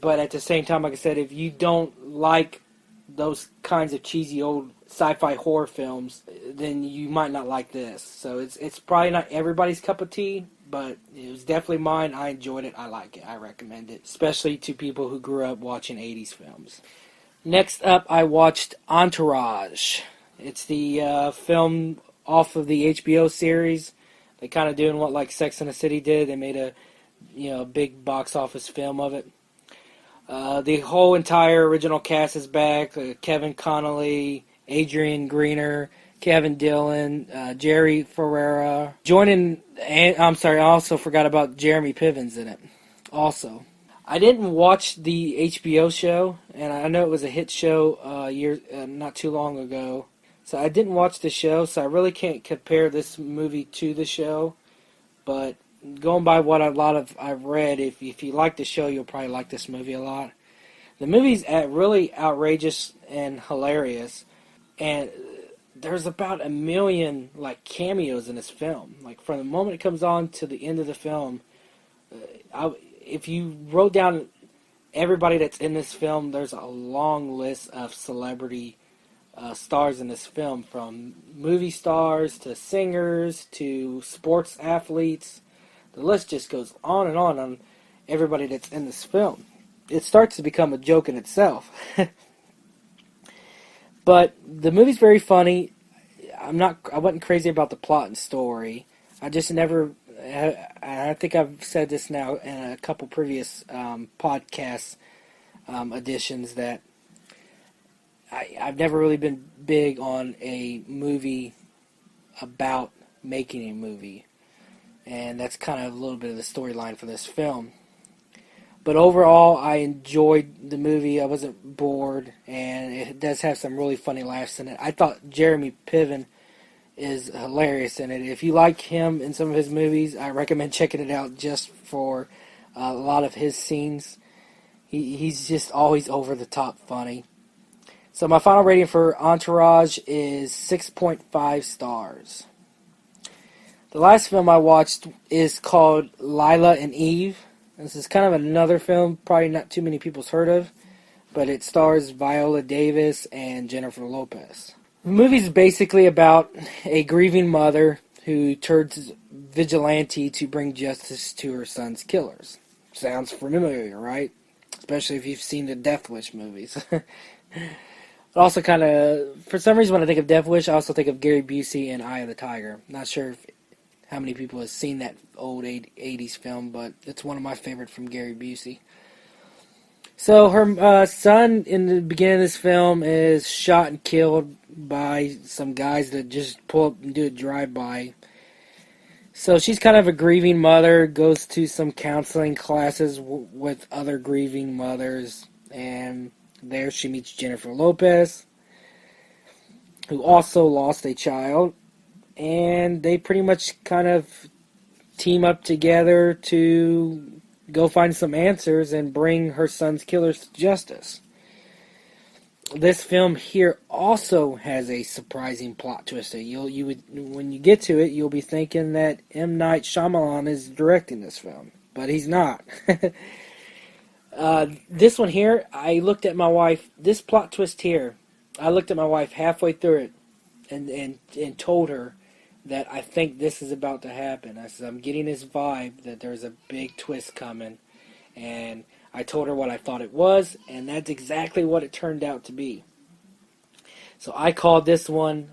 But at the same time, like I said, if you don't like those kinds of cheesy old sci-fi horror films, then you might not like this. So it's probably not everybody's cup of tea, but it was definitely mine. I enjoyed it. I like it. I recommend it, especially to people who grew up watching 80s films. Next up, I watched Entourage. It's the film off of the HBO series. They're kind of doing what like Sex and the City did. They made a big box office film of it. The whole entire original cast is back. Kevin Connolly, Adrian Greener, Kevin Dillon, Jerry Ferrera. I also forgot about Jeremy Pivens in it. Also, I didn't watch the HBO show, and I know it was a hit show not too long ago. So I didn't watch the show, so I really can't compare this movie to the show. But going by what I've read, if you like the show, you'll probably like this movie a lot. The movie's really outrageous and hilarious, and there's about 1 million cameos in this film. Like from the moment it comes on to the end of the film, if you wrote down everybody that's in this film, there's a long list of celebrity stars in this film, from movie stars to singers to sports athletes. The list just goes on everybody that's in this film. It starts to become a joke in itself. But the movie's very funny. I wasn't crazy about the plot and story. I just never, I think I've said this now in a couple previous podcast editions, that I've never really been big on a movie about making a movie. And that's kind of a little bit of the storyline for this film. But overall, I enjoyed the movie. I wasn't bored, and it does have some really funny laughs in it. I thought Jeremy Piven is hilarious in it. If you like him in some of his movies, I recommend checking it out just for a lot of his scenes. He's just always over the top funny. So my final rating for Entourage is 6.5 stars. The last film I watched is called Lila and Eve. This is kind of another film probably not too many people's heard of, but it stars Viola Davis and Jennifer Lopez. The movie's basically about a grieving mother who turns vigilante to bring justice to her son's killers. Sounds familiar, right? Especially if you've seen the Death Wish movies. It also kind of, for some reason when I think of Death Wish, I also think of Gary Busey and Eye of the Tiger. Not sure how many people have seen that old 80s film, but it's one of my favorite from Gary Busey. So her son in the beginning of this film is shot and killed by some guys that just pull up and do a drive-by. So she's kind of a grieving mother, goes to some counseling classes with other grieving mothers, and there she meets Jennifer Lopez, who also lost a child. And they pretty much kind of team up together to go find some answers and bring her son's killers to justice. This film here also has a surprising plot twist. You would, when you get to it, you'll be thinking that M. Night Shyamalan is directing this film, but he's not. This one here, I looked at my wife. This plot twist here, I looked at my wife halfway through it and told her that I think this is about to happen. I said, I'm getting this vibe that there's a big twist coming. And I told her what I thought it was, and that's exactly what it turned out to be. So I called this one,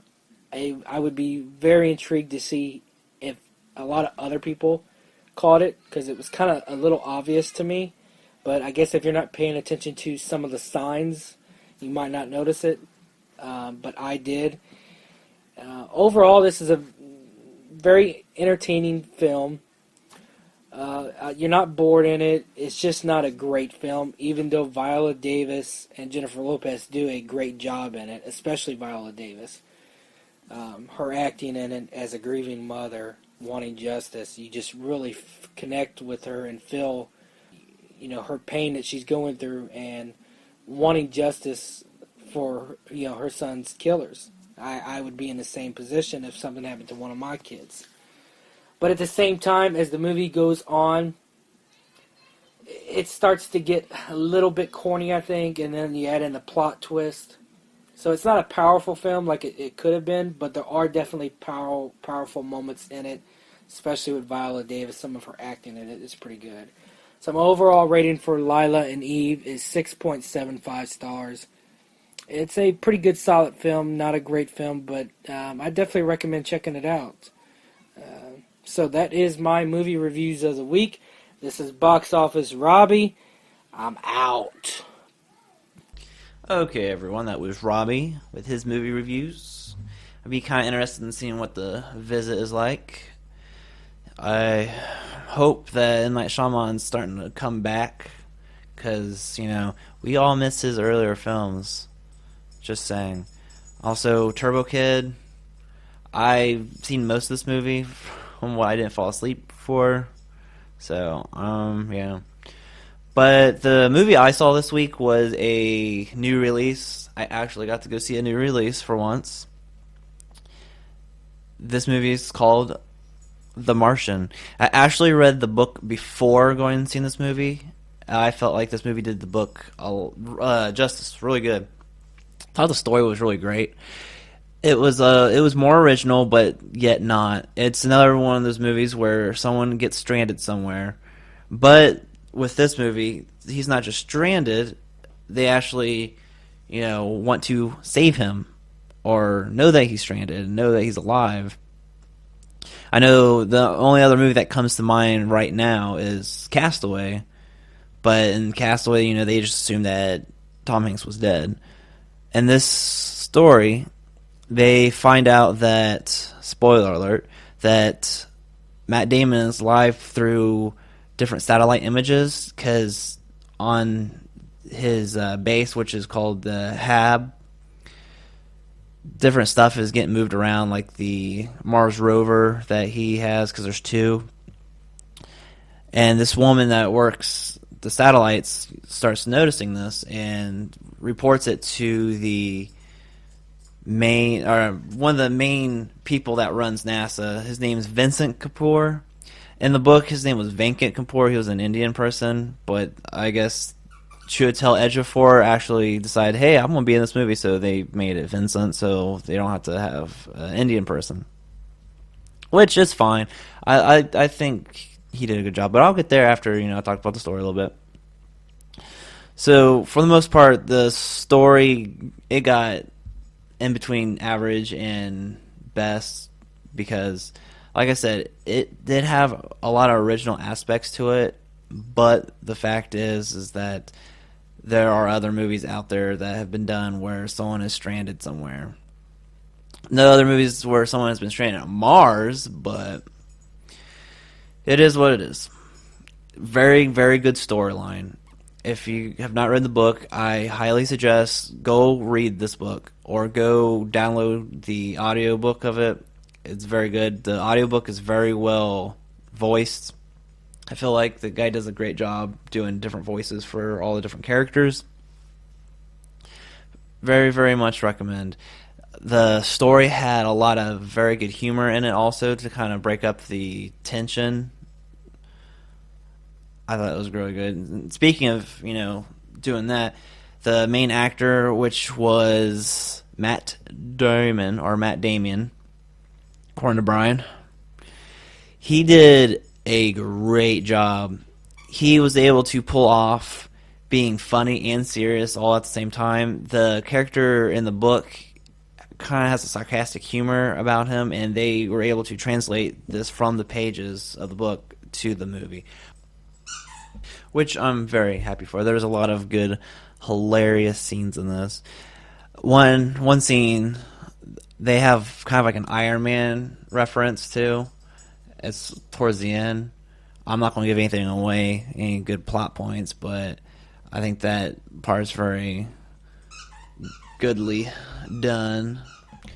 I would be very intrigued to see if a lot of other people caught it, because it was kind of a little obvious to me. But I guess if you're not paying attention to some of the signs, you might not notice it. But I did. Overall, this is a very entertaining film. You're not bored in it. It's just not a great film, even though Viola Davis and Jennifer Lopez do a great job in it, especially Viola Davis. Her acting in it as a grieving mother wanting justice, you just really connect with her and feel, her pain that she's going through and wanting justice for, her son's killers. I would be in the same position if something happened to one of my kids. But at the same time, as the movie goes on, it starts to get a little bit corny, I think, and then you add in the plot twist. So it's not a powerful film like it could have been, but there are definitely powerful moments in it, especially with Viola Davis. Some of her acting in it is pretty good. So my overall rating for Lila and Eve is 6.75 stars. It's a pretty good, solid film. Not a great film, but I definitely recommend checking it out. So that is my movie reviews of the week. This is Box Office Robbie. I'm out. Okay, everyone, that was Robbie with his movie reviews. I'd be kind of interested in seeing what the visit is like. I hope that M. Night Shyamalan's starting to come back because, we all miss his earlier films. Just saying. Also, Turbo Kid, I've seen most of this movie from what I didn't fall asleep for. So, yeah. But the movie I saw this week was a new release. I actually got to go see a new release for once. This movie is called The Martian. I actually read the book before going and seeing this movie. I felt like this movie did the book justice, really good. I thought the story was really great. It was more original, but yet not. It's another one of those movies where someone gets stranded somewhere. But with this movie, he's not just stranded. They actually, want to save him or know that he's stranded and know that he's alive. I know the only other movie that comes to mind right now is Castaway. But in Castaway, they just assumed that Tom Hanks was dead. In this story, they find out that, spoiler alert, that Matt Damon is live through different satellite images, because on his base, which is called the HAB, different stuff is getting moved around, like the Mars rover that he has, because there's two. And this woman that works the satellites starts noticing this and reports it to the one of the main people that runs NASA. His name is Vincent Kapoor. In the book, his name was Venkat Kapoor. He was an Indian person, but I guess Chiwetel Ejiofor actually decided, hey, I'm going to be in this movie, so they made it Vincent, so they don't have to have an Indian person. Which is fine. I think he did a good job, but I'll get there after, I talk about the story a little bit. So, for the most part, the story, it got in between average and best because, like I said, it did have a lot of original aspects to it, but the fact is that there are other movies out there that have been done where someone is stranded somewhere. No other movies where someone has been stranded on Mars, but it is what it is. Very, very good storyline. If you have not read the book, I highly suggest go read this book or go download the audiobook of it. It's very good. The audiobook is very well voiced. I feel like the guy does a great job doing different voices for all the different characters. Very, very much recommend. The story had a lot of very good humor in it also to kind of break up the tension. I thought it was really good. And speaking of, doing that, the main actor, which was Matt Damon, according to Brian, he did a great job. He was able to pull off being funny and serious all at the same time. The character in the book kind of has a sarcastic humor about him, and they were able to translate this from the pages of the book to the movie, which I'm very happy for. There's a lot of good, hilarious scenes in this. One scene, they have kind of like an Iron Man reference too. It's towards the end. I'm not going to give anything away, any good plot points, but I think that part is very goodly done.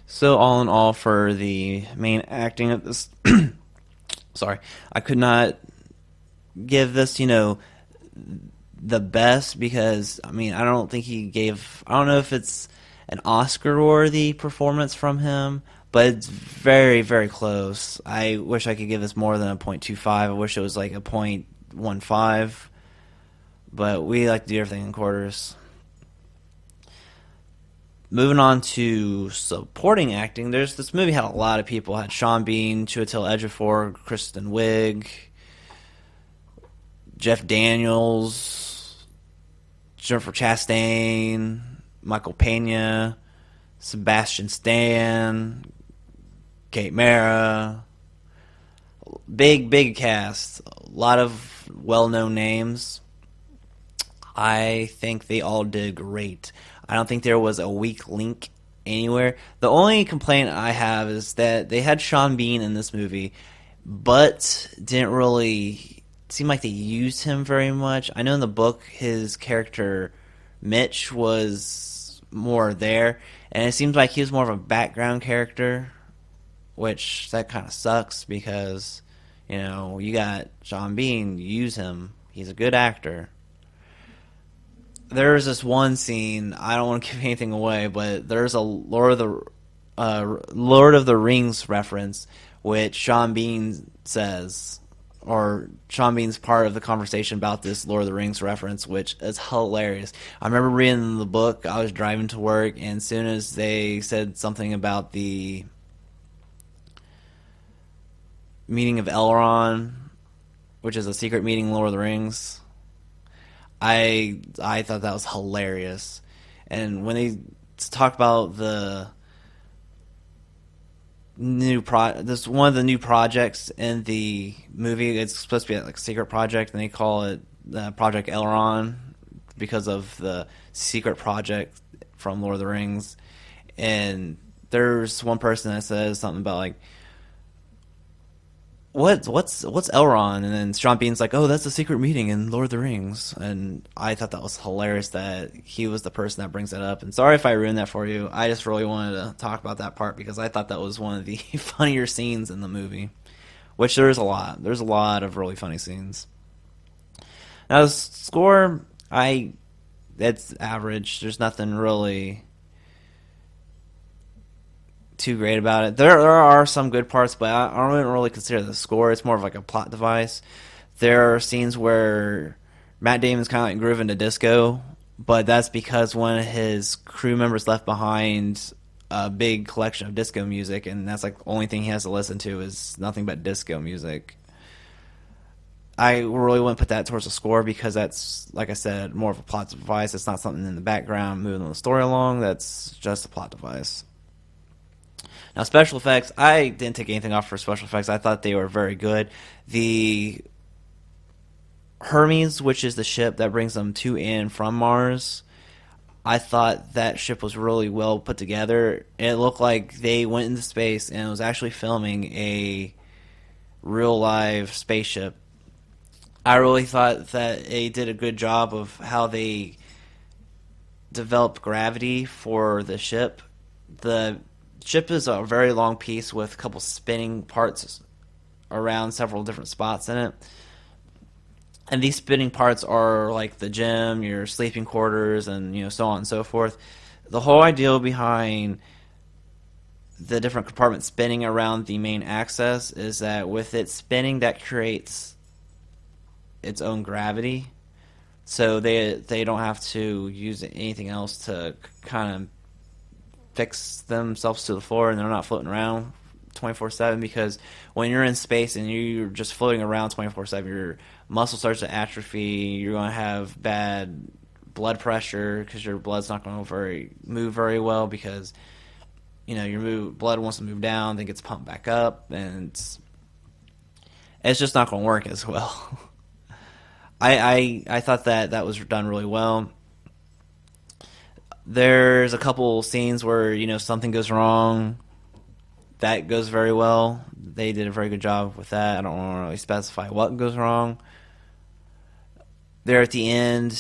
So all in all, for the main acting of this, sorry, I could not give this, the best because, I don't think I don't know if it's an Oscar-worthy performance from him, but it's very, very close. I wish I could give this more than a 0.25. I wish it was like a 0.15, but we like to do everything in quarters. Moving on to supporting acting, this movie had a lot of people. It had Sean Bean, Chiwetel Ejiofor, Kristen Wiig, Jeff Daniels, Jennifer Chastain, Michael Pena, Sebastian Stan, Kate Mara. Big cast. A lot of well-known names. I think they all did great. I don't think there was a weak link anywhere. The only complaint I have is that they had Sean Bean in this movie, but didn't really seem like they used him very much. I know in the book his character Mitch was more there, and it seems like he was more of a background character, which that kind of sucks because, you know, you got Sean Bean, you use him, he's a good actor. There's this one scene, I don't want to give anything away, but there's a Lord of the Rings reference, which Sean Bean says, or Sean Bean's part of the conversation about this Lord of the Rings reference, which is hilarious. I remember reading the book, I was driving to work, and as soon as they said something about the meeting of Elrond, which is a secret meeting in Lord of the Rings, I thought that was hilarious. And when they talk about the this one of the new projects in the movie, it's supposed to be like a secret project, and they call it Project Elrond because of the secret project from Lord of the Rings. And there's one person that says something about like, what's Elrond? And then Sean Bean's like, oh, that's a secret meeting in Lord of the Rings. And I thought that was hilarious that he was the person that brings that up. And sorry if I ruined that for you. I just really wanted to talk about that part because I thought that was one of the funnier scenes in the movie, which there's a lot. There's a lot of really funny scenes. Now the score, it's average. There's nothing really too great about it. There are some good parts, but I don't really consider the score. It's more of like a plot device. There are scenes where Matt Damon's kind of like grooving to disco, but that's because one of his crew members left behind a big collection of disco music, and that's like the only thing he has to listen to is nothing but disco music. I really wouldn't put that towards the score because that's, like I said, more of a plot device. It's not something in the background moving the story along. That's just a plot device. Now, special effects, I didn't take anything off for special effects. I thought they were very good. The Hermes, which is the ship that brings them to and from Mars, I thought that ship was really well put together. It looked like they went into space and was actually filming a real live spaceship. I really thought that they did a good job of how they developed gravity for the ship. The ship is a very long piece with a couple spinning parts around several different spots in it. And these spinning parts are like the gym, your sleeping quarters, and so on and so forth. The whole idea behind the different compartments spinning around the main axis is that with it spinning, that creates its own gravity. So they don't have to use anything else to kind of fix themselves to the floor, and they're not floating around 24/7, because when you're in space and you're just floating around 24/7, your muscle starts to atrophy. You're going to have bad blood pressure because your blood's not going to move very well, because your blood wants to move down, then gets pumped back up, and it's just not going to work as well. I thought that was done really well. There's a couple scenes where something goes wrong. That goes very well. They did a very good job with that. I don't want to really specify what goes wrong. There at the end,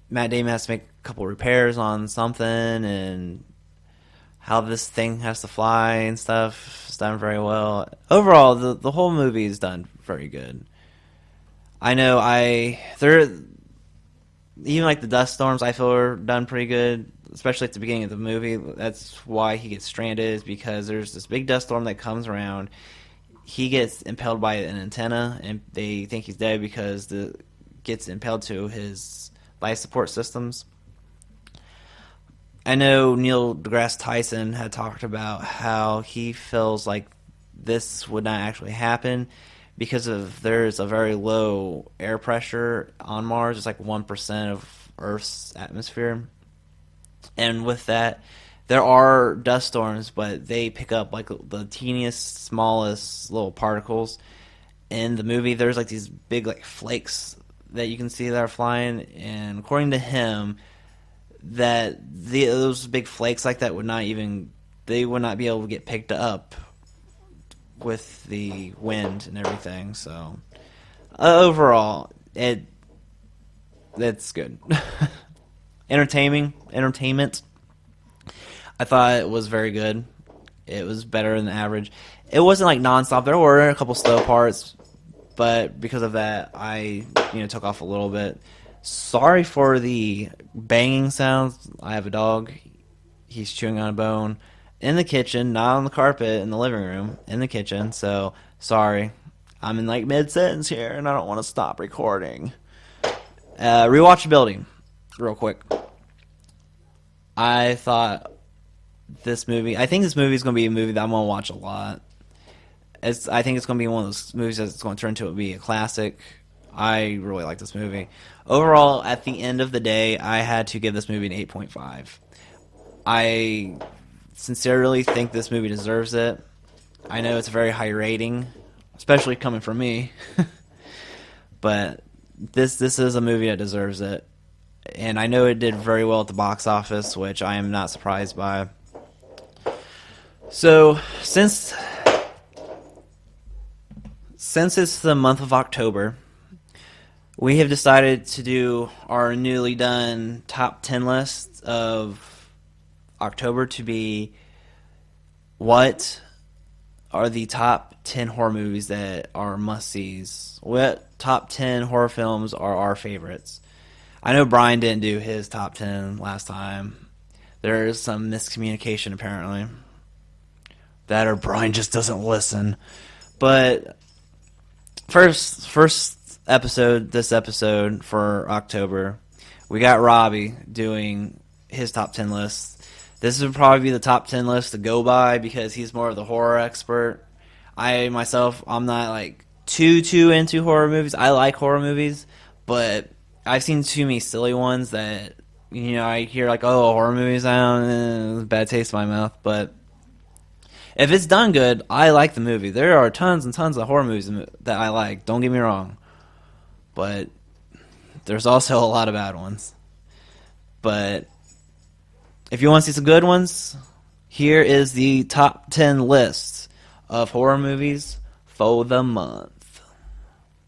Matt Damon has to make a couple repairs on something, and how this thing has to fly and stuff is done very well. Overall, the whole movie is done very good. I know even like the dust storms, I feel are done pretty good, especially at the beginning of the movie. That's why he gets stranded, is because there's this big dust storm that comes around. He gets impaled by an antenna, and they think he's dead because gets impaled to his life support systems. I know Neil deGrasse Tyson had talked about how he feels like this would not actually happen because there's a very low air pressure on Mars. It's like 1% of Earth's atmosphere. And with that, there are dust storms, but they pick up like the teeniest, smallest little particles. In the movie, there's like these big like flakes that you can see that are flying, and according to him, those big flakes like that would not be able to get picked up with the wind and everything. So overall, it's good. Entertainment. I thought it was very good. It was better than average. It wasn't like nonstop. There were a couple slow parts, but because of that, I took off a little bit. Sorry for the banging sounds. I have a dog. He's chewing on a bone in the kitchen, not on the carpet in the living room, in the kitchen. So sorry. I'm in like mid-sentence here, and I don't want to stop recording. Rewatchability, real quick. I think this movie is going to be a movie that I'm going to watch a lot. I think it's going to be one of those movies that's going to turn to be a classic. I really like this movie. Overall, at the end of the day, I had to give this movie an 8.5. I sincerely think this movie deserves it. I know it's a very high rating, especially coming from me. But this is a movie that deserves it. And I know it did very well at the box office, which I am not surprised by. So, since it's the month of October, we have decided to do our newly done top 10 list of October to be what are the top 10 horror movies that are must-sees. What top 10 horror films are our favorites? I know Brian didn't do his top 10 last time. There's some miscommunication apparently. That or Brian just doesn't listen. But first episode, this episode for October, we got Robbie doing his top 10 list. This would probably be the top 10 list to go by because he's more of the horror expert. I'm not like too into horror movies. I like horror movies, but I've seen too many silly ones that I hear like, oh, horror movies, bad taste in my mouth. But if it's done good, I like the movie. There are tons and tons of horror movies that I like. Don't get me wrong, but there's also a lot of bad ones. But if you want to see some good ones, here is the top 10 list of horror movies for the month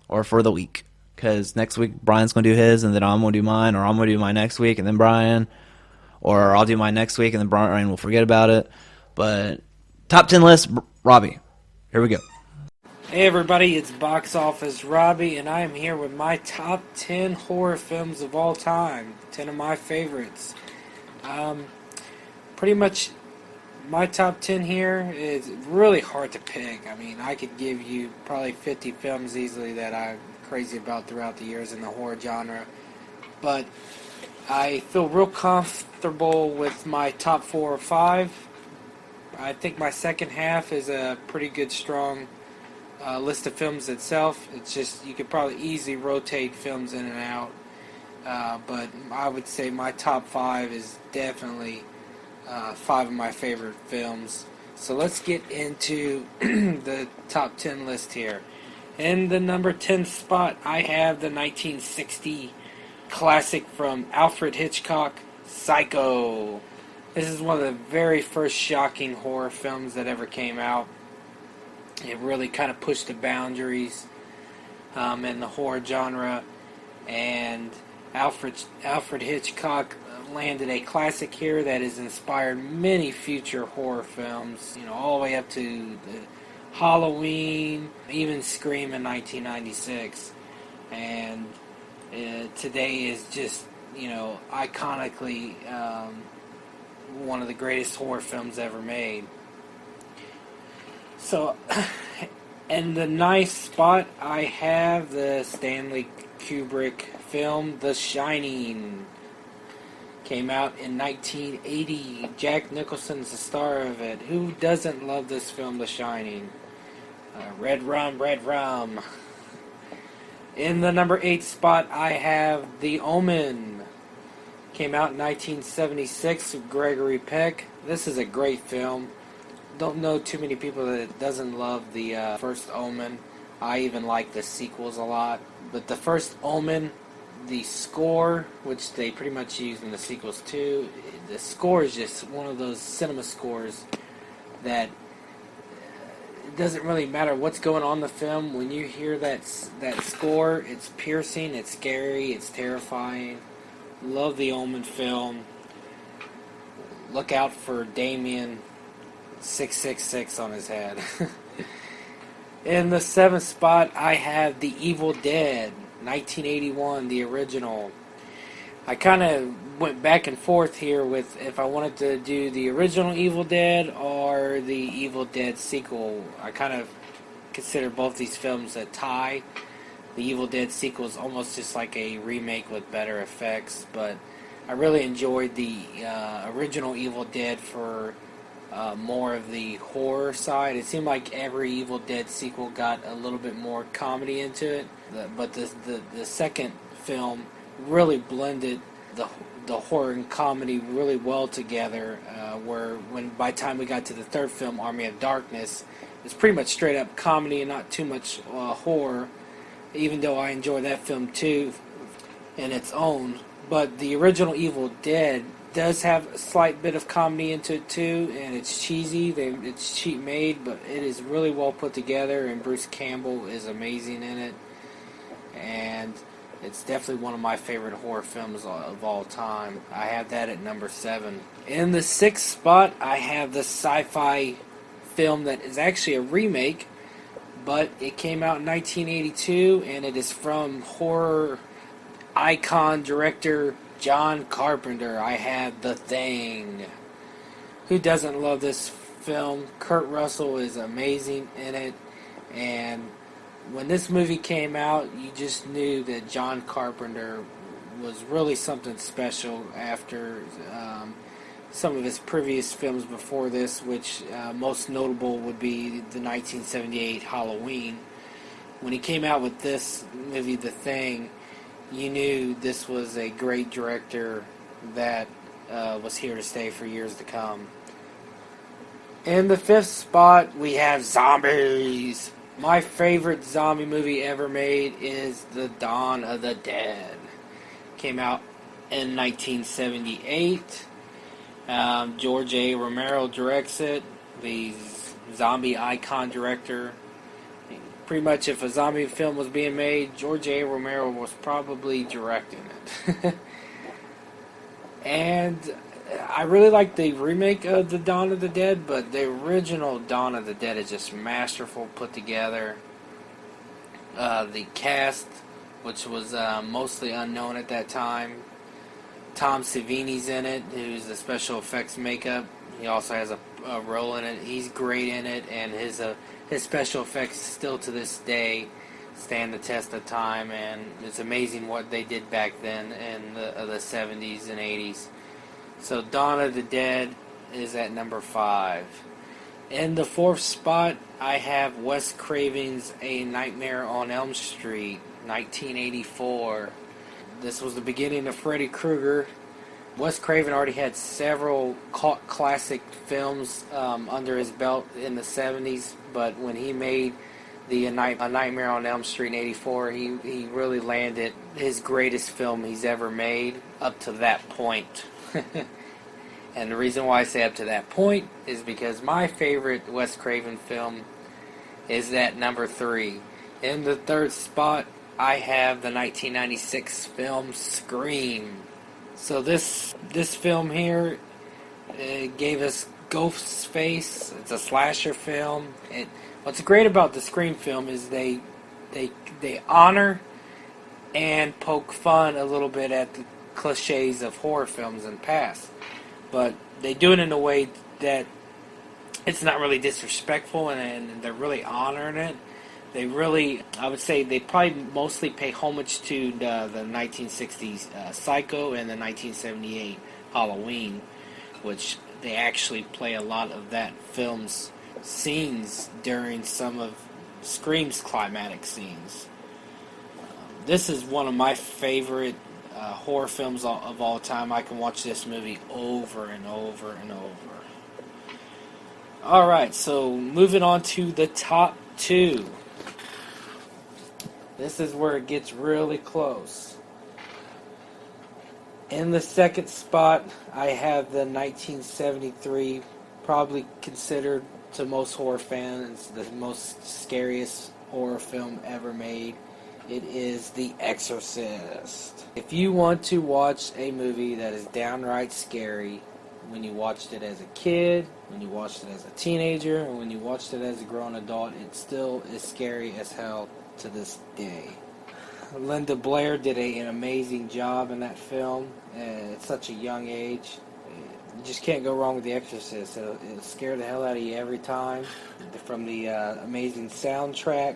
or for the week. Because next week Brian's going to do his, and then I'm going to do mine, or I'm going to do mine next week, and then Brian, or I'll do mine next week, and then Brian will forget about it. But top 10 list, Robbie. Here we go. Hey everybody, it's Box Office Robbie, and I am here with my top 10 horror films of all time. 10 of my favorites. Pretty much my top 10 here is really hard to pick. I mean, I could give you probably 50 films easily that I'm crazy about throughout the years in the horror genre. But I feel real comfortable with my top 4 or 5. I think my second half is a pretty good, strong list of films itself. It's just, you could probably easily rotate films in and out. But I would say my top 5 is definitely 5 of my favorite films. So let's get into the top 10 list here. In the number 10 spot, I have the 1960 classic from Alfred Hitchcock, Psycho. This is one of the very first shocking horror films that ever came out. It really kind of pushed the boundaries in the horror genre, and Alfred Hitchcock landed a classic here that has inspired many future horror films, all the way up to Halloween, even Scream in 1996. And today is just, iconically one of the greatest horror films ever made. So, in the ninth spot, I have the Stanley Kubrick film, The Shining. Came out in 1980. Jack Nicholson's the star of it. Who doesn't love this film, The Shining? Red rum, red rum. In the number 8 spot, I have The Omen. Came out in 1976 with Gregory Peck. This is a great film. Don't know too many people that doesn't love the first Omen. I even like the sequels a lot. But the first Omen, the score, which they pretty much use in the sequels too, the score is just one of those cinema scores that it doesn't really matter what's going on in the film. When you hear that score, it's piercing, it's scary, it's terrifying. Love the Omen film. Look out for Damien 666 on his head. In the 7th spot, I have The Evil Dead, 1981, the original. I kind of went back and forth here with if I wanted to do the original Evil Dead or the Evil Dead sequel. I kind of consider both these films a tie. The Evil Dead sequel is almost just like a remake with better effects, but I really enjoyed the original Evil Dead for more of the horror side. It seemed like every Evil Dead sequel got a little bit more comedy into it, but the second film really blended the horror and comedy really well together, where by the time we got to the third film, Army of Darkness, it was pretty much straight up comedy and not too much horror, even though I enjoy that film too in its own. But the original Evil Dead does have a slight bit of comedy into it too, and it's cheesy, it's cheap made, but it is really well put together, and Bruce Campbell is amazing in it, and it's definitely one of my favorite horror films of all time. I have that at number 7. In the 6th spot, I have the sci-fi film that is actually a remake, but it came out in 1982, and it is from horror icon director John Carpenter. I have The Thing. Who doesn't love this film? Kurt Russell is amazing in it, and when this movie came out, you just knew that John Carpenter was really something special after some of his previous films before this, which most notable would be the 1978 Halloween. When he came out with this movie, The Thing, you knew this was a great director that was here to stay for years to come. In the 5th spot, we have zombies. My favorite zombie movie ever made is The Dawn of the Dead. Came out in 1978. George A. Romero directs it. The zombie icon director. Pretty much if a zombie film was being made, George A. Romero was probably directing it. And I really like the remake of The Dawn of the Dead, but the original Dawn of the Dead is just masterful, put together. The cast, which was mostly unknown at that time. Tom Savini's in it, who's the special effects makeup. He also has a role in it. He's great in it, and his special effects still to this day stand the test of time, and it's amazing what they did back then in the 70s and 80s. So Dawn of the Dead is at number 5. In the 4th spot, I have Wes Craven's A Nightmare on Elm Street, 1984. This was the beginning of Freddy Krueger. Wes Craven already had several cult classic films under his belt in the 70s, but when he made A Nightmare on Elm Street in 84, he really landed his greatest film he's ever made up to that point. And the reason why I say up to that point is because my favorite Wes Craven film is at number 3. In the 3rd spot, I have the 1996 film Scream. So this film here gave us Ghostface. It's a slasher film. What's great about the Scream film is they honor and poke fun a little bit at the cliches of horror films in the past. But they do it in a way that it's not really disrespectful, and they're really honoring it. They really, I would say, they probably mostly pay homage to the 1960s Psycho and the 1978 Halloween, which they actually play a lot of that film's scenes during some of Scream's climatic scenes. This is one of my favorite horror films of all time. I can watch this movie over and over and over. Alright, so moving on to the top 2. This is where it gets really close. In the 2nd spot, I have the 1973, probably considered to most horror fans, the most scariest horror film ever made. It is The Exorcist. If you want to watch a movie that is downright scary, when you watched it as a kid, when you watched it as a teenager, and when you watched it as a grown adult, it still is scary as hell to this day. Linda Blair did an amazing job in that film at such a young age. You just can't go wrong with The Exorcist. It'll scare the hell out of you every time. From the amazing soundtrack.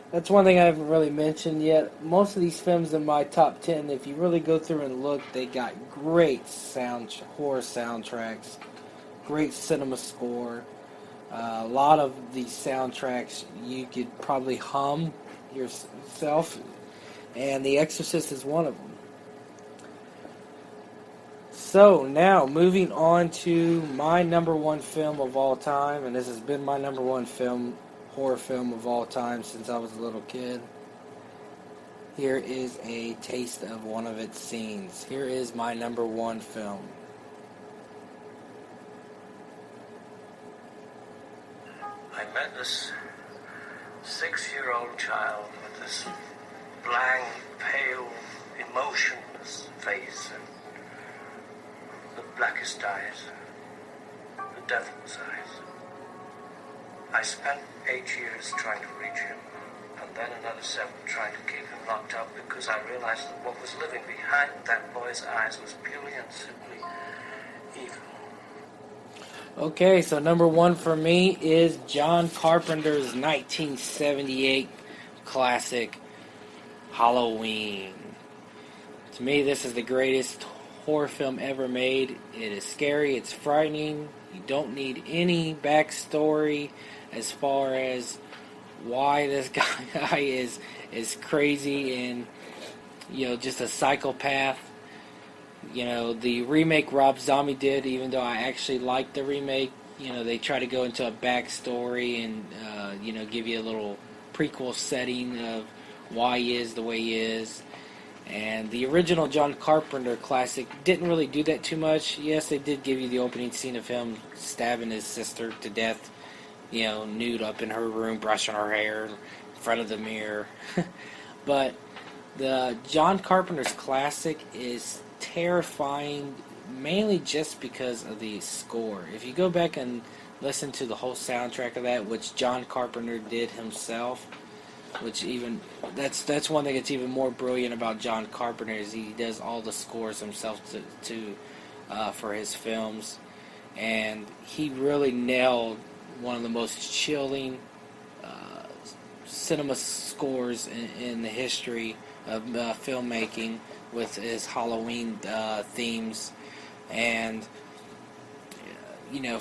That's one thing I haven't really mentioned yet. Most of these films in my top 10, if you really go through and look, they got great horror soundtracks, great cinema score. A lot of these soundtracks you could probably hum yourself, and The Exorcist is one of them. So now, moving on to my number one film of all time, and this has been my number one horror film of all time since I was a little kid. Here is a taste of one of its scenes. Here is my number one film. I met this 6-year-old child with this blank, pale, emotionless face and the blackest eyes, the devil's eyes. I spent 8 years trying to reach him, and then another 7 trying to keep him locked up because I realized that what was living behind that boy's eyes was purely and simply evil. Okay, so number one for me is John Carpenter's 1978 classic, Halloween. To me, this is the greatest horror film ever made. It is scary, it's frightening. You don't need any backstory as far as why this guy is crazy and, just a psychopath. The remake Rob Zombie did, even though I actually liked the remake, they try to go into a backstory and, give you a little prequel setting of why he is the way he is. And the original John Carpenter classic didn't really do that too much. Yes, they did give you the opening scene of him stabbing his sister to death, nude up in her room, brushing her hair in front of the mirror. But the John Carpenter's classic is terrifying, mainly just because of the score. If you go back and listen to the whole soundtrack of that, which John Carpenter did himself, that's one thing that's even more brilliant about John Carpenter is he does all the scores himself for his films, and he really nailed one of the most chilling cinema scores in the history of filmmaking with his Halloween themes. And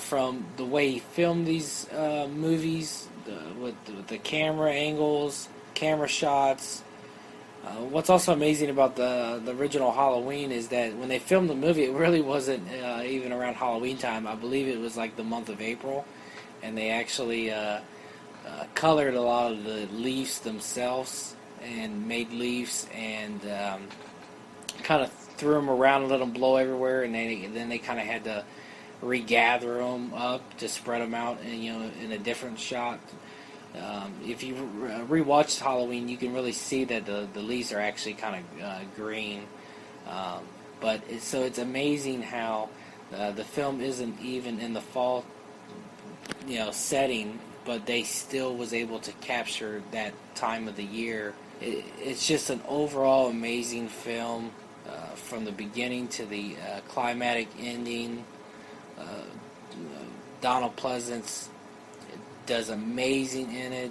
from the way he filmed these movies, with the camera angles, camera shots. What's also amazing about the original Halloween is that when they filmed the movie, it really wasn't even around Halloween time. I believe it was like the month of April, and they actually colored a lot of the leaves themselves and made leaves and kind of threw them around and let them blow everywhere, and then they kind of had to regather them up to spread them out, and in a different shot. If you rewatch Halloween, you can really see that the leaves are actually kind of green. But it's amazing how the film isn't even in the fall, setting, but they still was able to capture that time of the year. It's just an overall amazing film, from the beginning to the climatic ending. Donald Pleasance does amazing in it.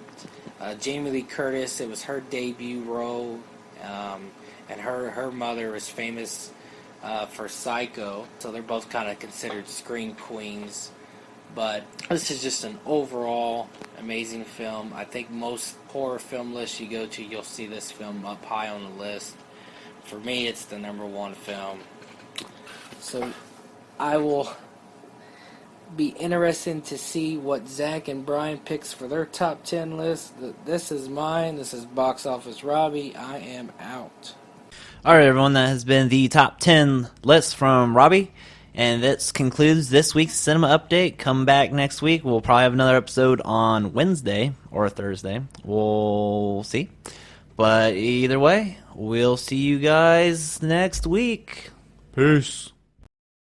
Jamie Lee Curtis, it was her debut role, and her mother was famous for Psycho, so they're both kind of considered screen queens. But this is just an overall amazing film. I think most horror film lists you go to, you'll see this film up high on the list. For me, it's the number one film. So I will be interested to see what Zach and Brian picks for their top 10 list. This is mine. This is Box Office Robbie. I am out. All right, everyone, that has been the top 10 list from Robbie. And this concludes this week's cinema update. Come back next week. We'll probably have another episode on Wednesday or Thursday. We'll see. But either way, we'll see you guys next week. Peace.